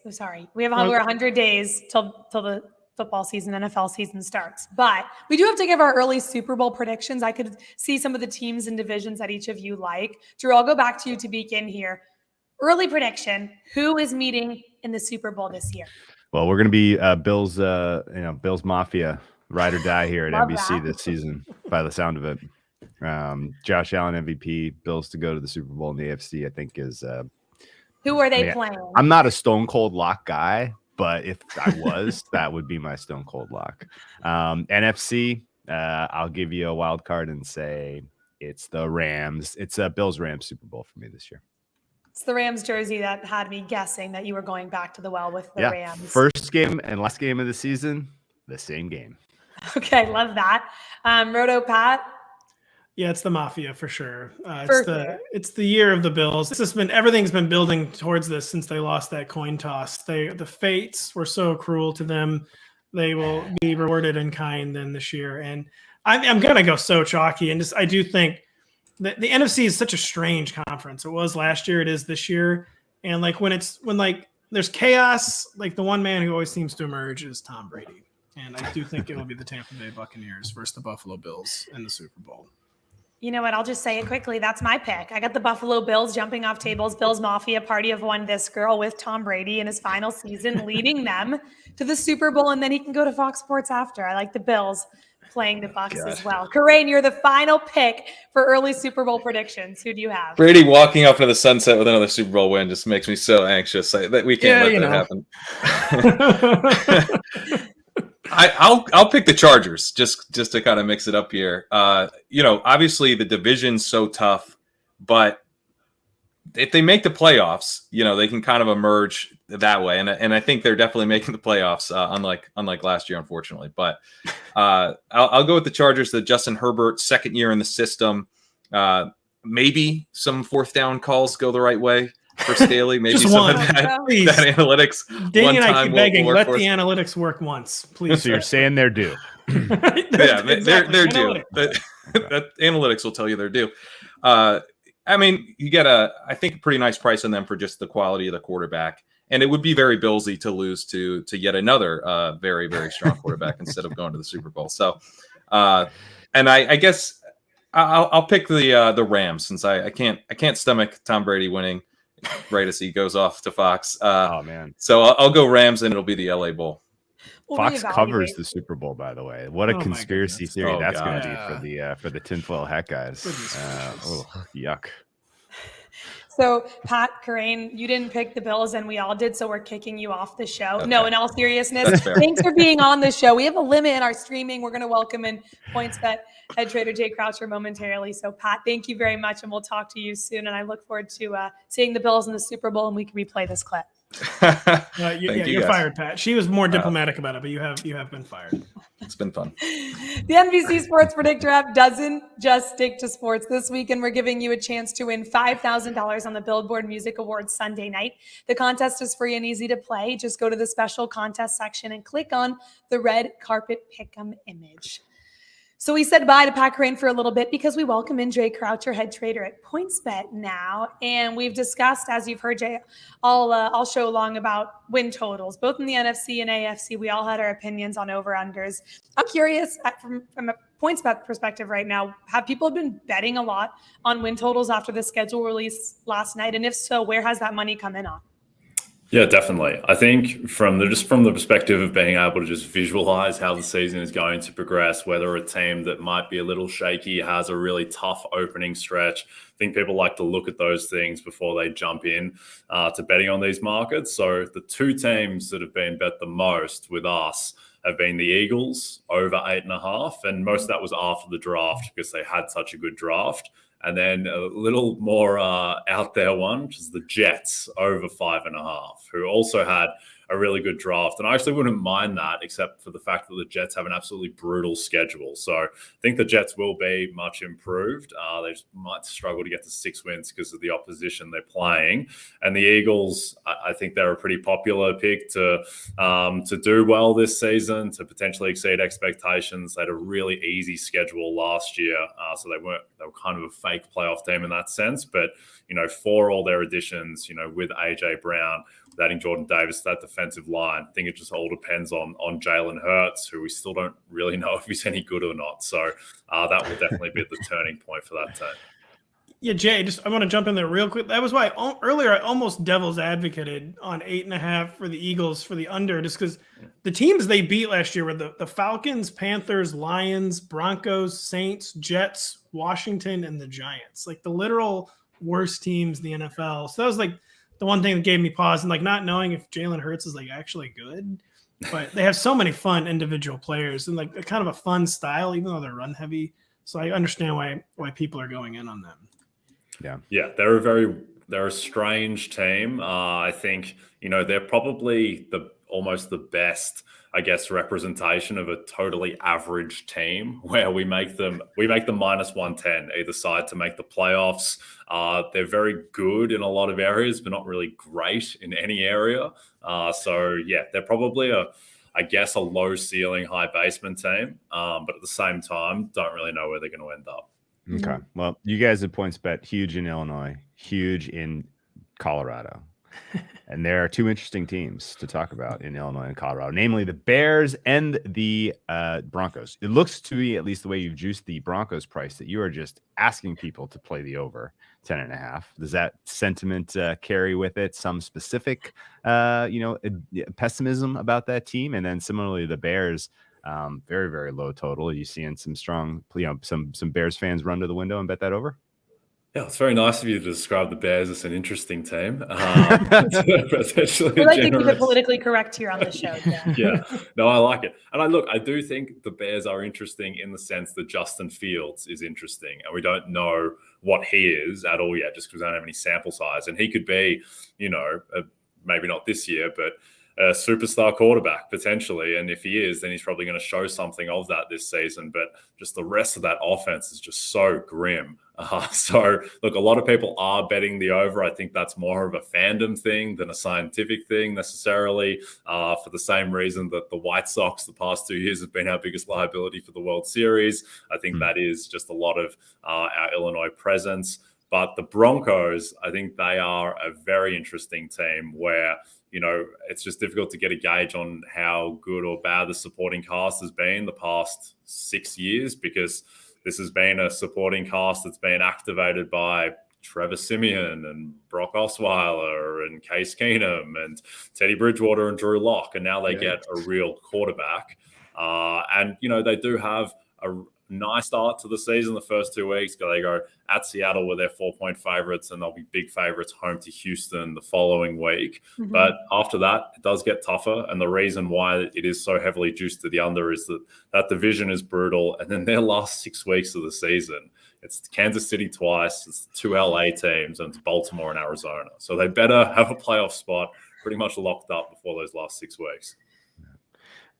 We have over 100 days till the football season, NFL season starts. But we do have to give our early Super Bowl predictions. I could see some of the teams and divisions that each of you like. Drew, I'll go back to you to begin here. Early prediction: who is meeting in the Super Bowl this year? Well, we're going to be Bills Mafia, ride or die here at NBC this season, by the sound of it. Josh Allen MVP, Bills to go to the Super Bowl in the AFC, I think is. Who are they playing? I'm not a stone cold lock guy, but if I was, that would be my stone cold lock. NFC, I'll give you a wild card and say it's the Rams. It's a Bills-Rams Super Bowl for me this year. It's the Rams jersey that had me guessing that you were going back to the well with the Rams. First game and last game of the season, the same game. Okay, love that. RotoPat. Yeah, it's the Mafia for sure. It's the year of the Bills. Everything's been building towards this since they lost that coin toss. The fates were so cruel to them. They will be rewarded in kind then this year. And I'm gonna go so chalky, and I do think that the NFC is such a strange conference. It was last year, it is this year. And like when there's chaos, like the one man who always seems to emerge is Tom Brady. And I do think it will be the Tampa Bay Buccaneers versus the Buffalo Bills in the Super Bowl. You know what? I'll just say it quickly. That's my pick. I got the Buffalo Bills jumping off tables. Bills Mafia party of one this girl with Tom Brady in his final season, leading them to the Super Bowl, and then he can go to Fox Sports after. I like the Bills playing the Bucs as well. Kerrane, you're the final pick for early Super Bowl predictions. Who do you have? Brady walking off into the sunset with another Super Bowl win just makes me so anxious that we can't let that happen. I'll pick the Chargers just to kind of mix it up here. Obviously the division's so tough, but if they make the playoffs, they can kind of emerge that way. And I think they're definitely making the playoffs, unlike last year, unfortunately. But I'll go with the Chargers. The Justin Herbert second year in the system. Maybe some fourth down calls go the right way. for Staley? Maybe Just some one. of that Please. analytics. Danny and I keep begging, let the us. analytics work once, please. So you're saying they're due. Yeah, Exactly. they're due. Analytics. That analytics will tell you they're due. I mean, you get I think a pretty nice price on them for just the quality of the quarterback. And it would be very billsy to lose to yet another very, very strong quarterback instead of going to the Super Bowl. So, and I guess I'll pick the Rams, since I can't stomach Tom Brady winning right as he goes off to Fox. Oh man! So I'll go Rams, and it'll be the LA Bowl. Fox covers the Super Bowl, by the way. What a conspiracy theory that's going to be for the tinfoil hat guys. Yuck. So, Pat Kerrane, you didn't pick the Bills, and we all did, so we're kicking you off the show. Okay. No, in all seriousness, thanks for being on the show. We have a limit in our streaming. We're going to welcome in PointsBet head trader Jay Croucher momentarily. So, Pat, thank you very much, and we'll talk to you soon. And I look forward to seeing the Bills in the Super Bowl, and we can replay this clip. You're fired, Pat. She was more diplomatic about it, but you have been fired. It's been fun. The NBC Sports Predictor app doesn't just stick to sports. This weekend, we're giving you a chance to win $5,000 on the Billboard Music Awards Sunday night. The contest is free and easy to play. Just go to the special contest section and click on the red carpet pick'em image. So we said bye to Pat Kerrane for a little bit because we welcome in Jay Croucher, head trader at PointsBet now. And we've discussed, as you've heard, Jay, all show long about win totals, both in the NFC and AFC. We all had our opinions on over-unders. I'm curious, from a PointsBet perspective right now, have people been betting a lot on win totals after the schedule release last night? And if so, where has that money come in on? Yeah, definitely. I think from the perspective of being able to just visualize how the season is going to progress, whether a team that might be a little shaky has a really tough opening stretch, I think people like to look at those things before they jump in to betting on these markets. So the two teams that have been bet the most with us have been the Eagles over 8.5. And most of that was after the draft because they had such a good draft. And then a little more out there one, which is the Jets over 5.5, who also had a really good draft. And I actually wouldn't mind that, except for the fact that the Jets have an absolutely brutal schedule. So I think the Jets will be much improved. They just might struggle to get to 6 wins because of the opposition they're playing. And the Eagles, I think they're a pretty popular pick to do well this season, to potentially exceed expectations. They had a really easy schedule last year, so they were kind of a fake playoff team in that sense. But, for all their additions, with A.J. Brown, adding Jordan Davis to that defensive line, I think it just all depends on Jalen Hurts, who we still don't really know if he's any good or not. So that will definitely be the turning point for that team. Yeah, Jay, I want to jump in there real quick. That was why earlier I almost devil's advocated on 8.5 for the Eagles for the under, just because the teams they beat last year were the Falcons, Panthers, Lions, Broncos, Saints, Jets, Washington, and the Giants. Like the literal worst teams in the NFL. So that was like the one thing that gave me pause, and like not knowing if Jalen Hurts is like actually good. But they have so many fun individual players and like kind of a fun style, even though they're run heavy. So I understand why people are going in on them. Yeah, they're a strange team. I think they're probably almost the best, I guess, representation of a totally average team, where we make them minus 110 either side to make the playoffs. They're very good in a lot of areas, but not really great in any area. So yeah, they're probably a low ceiling, high basement team, but at the same time, don't really know where they're going to end up. Okay. Well, you guys at PointsBet, huge in Illinois, huge in Colorado. And there are two interesting teams to talk about in Illinois and Colorado, namely the Bears and the Broncos. It looks to me, at least the way you've juiced the Broncos price, that you are just asking people to play the over 10.5. Does that sentiment carry with it some specific, pessimism about that team? And then similarly, the Bears, very, very low total. Are you seeing some strong, some Bears fans run to the window and bet that over? Yeah, it's very nice of you to describe the Bears as an interesting team. We like to keep it politically correct here on the show. Yeah, no, I like it. And I do think the Bears are interesting in the sense that Justin Fields is interesting. And we don't know what he is at all yet, just because we don't have any sample size. And he could be, maybe not this year, but a superstar quarterback potentially. And if he is, then he's probably going to show something of that this season. But just the rest of that offense is just so grim. So look, a lot of people are betting the over. I think that's more of a fandom thing than a scientific thing necessarily, for the same reason that the White Sox the past 2 years have been our biggest liability for the World Series. I think that is just a lot of our Illinois presence. But the Broncos, I think they are a very interesting team where, it's just difficult to get a gauge on how good or bad the supporting cast has been the past 6 years, because this has been a supporting cast that's been activated by Trevor Siemian and Brock Osweiler and Case Keenum and Teddy Bridgewater and Drew Lock. And now they get a real quarterback. And they do have a nice start to the season the first 2 weeks. They go at Seattle where they're 4-point favorites, and they'll be big favorites home to Houston the following week. But after that, it does get tougher. And the reason why it is so heavily juiced to the under is that division is brutal. And then their last 6 weeks of the season, it's Kansas City twice, it's 2 LA teams, and it's Baltimore and Arizona. So they better have a playoff spot pretty much locked up before those last 6 weeks.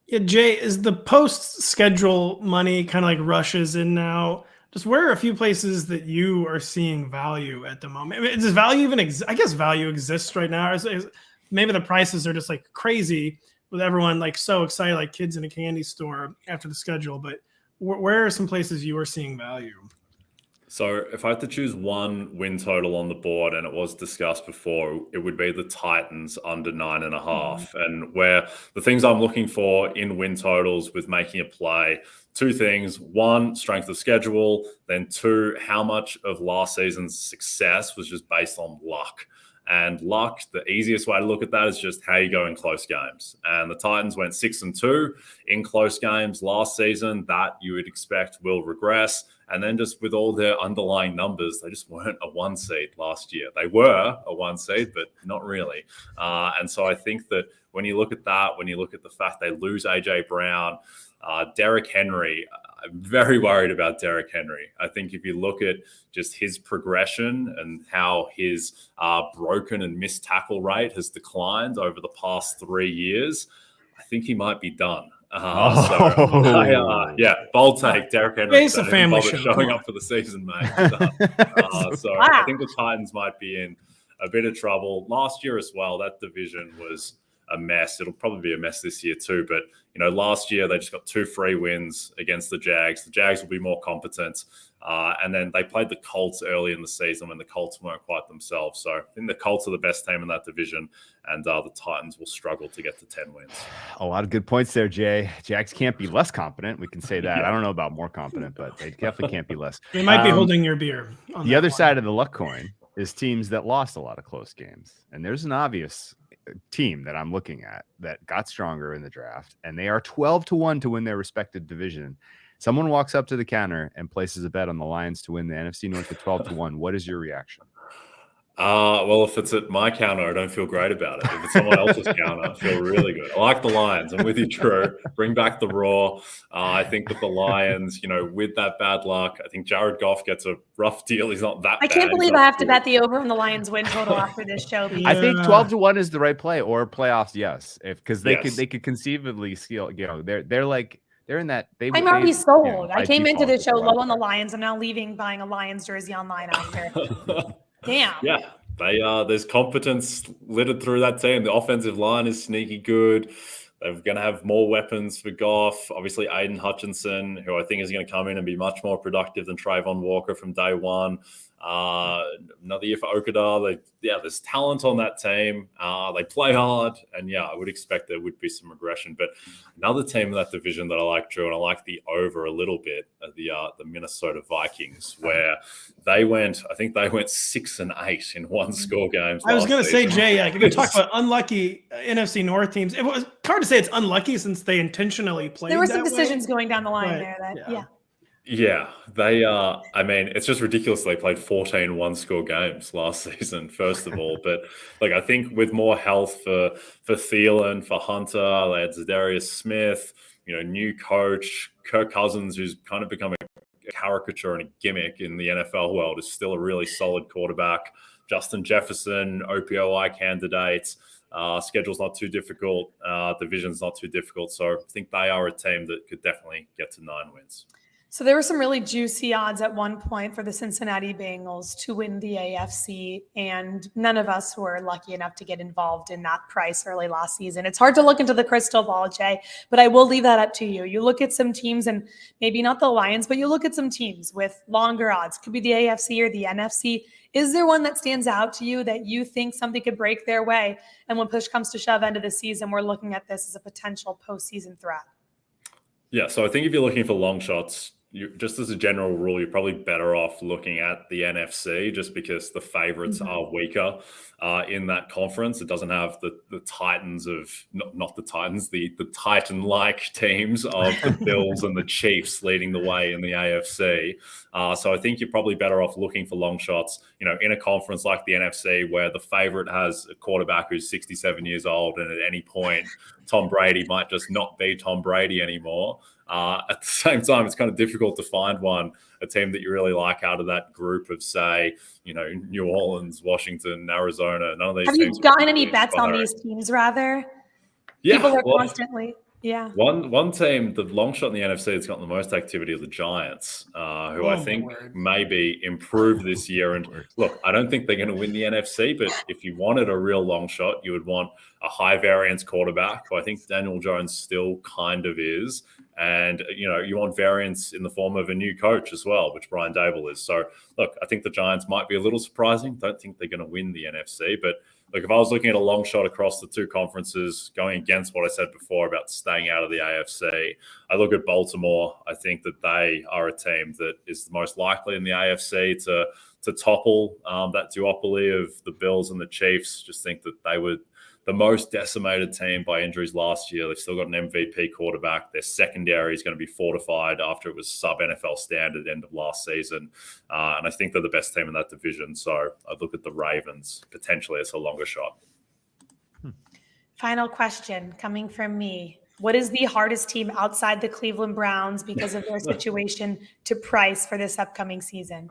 Yeah, Jay, is the post-schedule money kind of like rushes in now? Just where are a few places that you are seeing value at the moment? I mean, does value even exist? I guess value exists right now. Maybe the prices are just like crazy with everyone like so excited, like kids in a candy store after the schedule. But where are some places you are seeing value? So if I had to choose one win total on the board, and it was discussed before, it would be the Titans under 9.5. And where the things I'm looking for in win totals with making a play, two things: one, strength of schedule; then two, how much of last season's success was just based on luck. And luck, the easiest way to look at that is just how you go in close games. And the Titans went 6-2 in close games last season. That you would expect will regress. And then just with all their underlying numbers, they just weren't a 1 seed last year. They were a 1 seed, but not really. And so I think that when you look at that, when you look at the fact they lose A.J. Brown, Derrick Henry, I'm very worried about Derrick Henry. I think if you look at just his progression and how his broken and missed tackle rate has declined over the past 3 years, I think he might be done. Bold take. Derrick Henry. It's a family show. Showing up for the season, mate. I think the Titans might be in a bit of trouble. Last year as well, that division was a mess. It'll probably be a mess this year too. But, last year they just got 2 free wins against the Jags. The Jags will be more competent. And then they played the Colts early in the season when the Colts weren't quite themselves. So I think the Colts are the best team in that division, and the Titans will struggle to get to 10 wins. A lot of good points there, Jay. Jags can't be less competent. We can say that. I don't know about more competent, but they definitely can't be less. They might be holding your beer. The other side of the luck coin is teams that lost a lot of close games. And there's an obvious team that I'm looking at that got stronger in the draft, and they are 12-1 to win their respective division. Someone walks up to the counter and places a bet on the Lions to win the NFC North at 12-1. What is your reaction? Well, if it's at my counter, I don't feel great about it. If it's someone else's counter, I feel really good. I like the Lions. I'm with you, Drew. Bring back the Raw. I think that the Lions, with that bad luck, I think Jared Goff gets a rough deal. He's not that bad. I can't believe I have to bet the over on the Lions win total after this show. Yeah. I think 12-1 is the right play, or playoffs, yes. Because they could conceivably steal, they're in that. I'm already sold. I came into the show low on the Lions. I'm now leaving buying a Lions jersey online after. Damn. Yeah, there's competence littered through that team. The offensive line is sneaky good. They're going to have more weapons for Goff. Obviously, Aiden Hutchinson, who I think is going to come in and be much more productive than Trayvon Walker from day one. Another year for Okada. There's talent on that team. They play hard, and I would expect there would be some regression. But another team in that division that I like, Drew, and I like the over a little bit, are the Minnesota Vikings, where they went 6-8 in 1-score games. I was going to say, Jay, if you talk about unlucky NFC North teams, it was hard to say it's unlucky since they intentionally played. There were some decisions going down the line there. Yeah, they I mean, it's just ridiculous. They played 14 1-score games last season, first of all. But I think with more health for Thielen, for Hunter, they had Zadarius Smith, new coach, Kirk Cousins, who's kind of become a caricature and a gimmick in the NFL world, is still a really solid quarterback. Justin Jefferson, OPOI candidates. Schedule's not too difficult. Division's not too difficult. So I think they are a team that could definitely get to 9 wins. So there were some really juicy odds at one point for the Cincinnati Bengals to win the AFC, and none of us were lucky enough to get involved in that price early last season. It's hard to look into the crystal ball, Jay, but I will leave that up to you. You look at some teams, and maybe not the Lions, but you look at some teams with longer odds. Could be the AFC or the NFC. Is there one that stands out to you that you think something could break their way? And when push comes to shove end of the season, we're looking at this as a potential postseason threat. Yeah, so I think if you're looking for long shots, just as a general rule, you're probably better off looking at the NFC just because the favorites are weaker in that conference. It doesn't have the Titans of, not the Titans, the Titan-like teams of the Bills and the Chiefs leading the way in the AFC. So I think you're probably better off looking for long shots, in a conference like the NFC where the favorite has a quarterback who's 67 years old and at any point Tom Brady might just not be Tom Brady anymore. At the same time, it's kind of difficult to find a team that you really like out of that group of, say, New Orleans, Washington, Arizona. None of these. Have you gotten any bets on these teams? Rather, yeah, people are constantly. Yeah. One team, the long shot in the NFC that's gotten the most activity are the Giants, who I think maybe improved this year. And look, I don't think they're going to win the NFC, but if you wanted a real long shot, you would want a high variance quarterback, who I think Daniel Jones still kind of is. And, you want variance in the form of a new coach as well, which Brian Dable is. So, look, I think the Giants might be a little surprising. Don't think they're going to win the NFC. But, look, if I was looking at a long shot across the two conferences, going against what I said before about staying out of the AFC, I look at Baltimore. I think that they are a team that is the most likely in the AFC to topple that duopoly of the Bills and the Chiefs. Just think that they would the most decimated team by injuries last year. They've still got an MVP quarterback. Their secondary is going to be fortified after it was sub-NFL standard end of last season. And I think they're the best team in that division. So I'd look at the Ravens potentially as a longer shot. Final question coming from me. What is the hardest team outside the Cleveland Browns because of their situation to price for this upcoming season?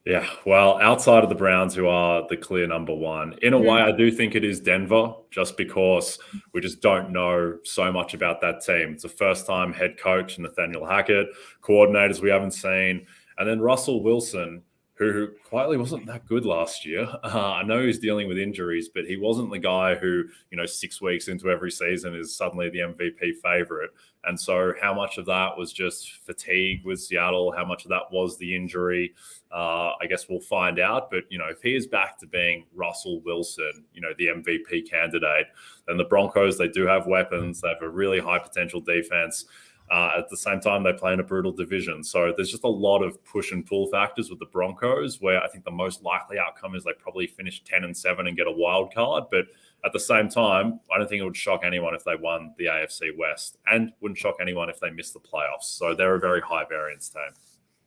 Yeah, well, outside of the Browns, who are the clear number one, in a way, I do think it is Denver, just because we just don't know so much about that team. It's a first-time head coach, Nathaniel Hackett, coordinators we haven't seen, and then Russell Wilson, who quietly wasn't that good last year. I know he's dealing with injuries, but he wasn't the guy who, 6 weeks into every season is suddenly the MVP favorite. And so how much of that was just fatigue with Seattle? How much of that was the injury? I guess we'll find out. But, if he is back to being Russell Wilson, the MVP candidate, then the Broncos, they do have weapons. They have a really high potential defense. At the same time, they play in a brutal division. So there's just a lot of push and pull factors with the Broncos, where I think the most likely outcome is they probably finish 10-7 and get a wild card. But at the same time, I don't think it would shock anyone if they won the AFC West, and wouldn't shock anyone if they missed the playoffs. So they're a very high variance team.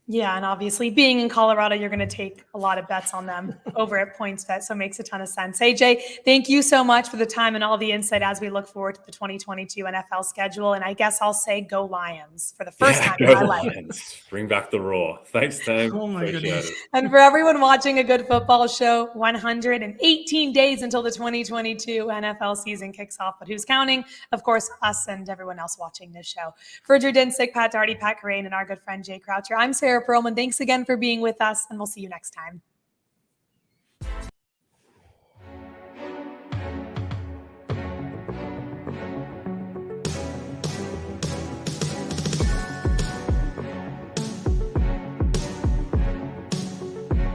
Yeah, and obviously being in Colorado, you're going to take a lot of bets on them over at PointsBet, so it makes a ton of sense. AJ, thank you so much for the time and all the insight as we look forward to the 2022 NFL schedule. And I guess I'll say go Lions for the first time in my life. Bring back the roar. Thanks, Tim. Oh my goodness. And for everyone watching A Good Football Show, 118 days until the 2022 NFL season kicks off. But who's counting? Of course, us and everyone else watching this show. For Drew Dinsick, Pat Doherty, Pat Kerrane, and our good friend Jay Croucher, I'm Sara Perlman. Thanks again for being with us, and we'll see you next time.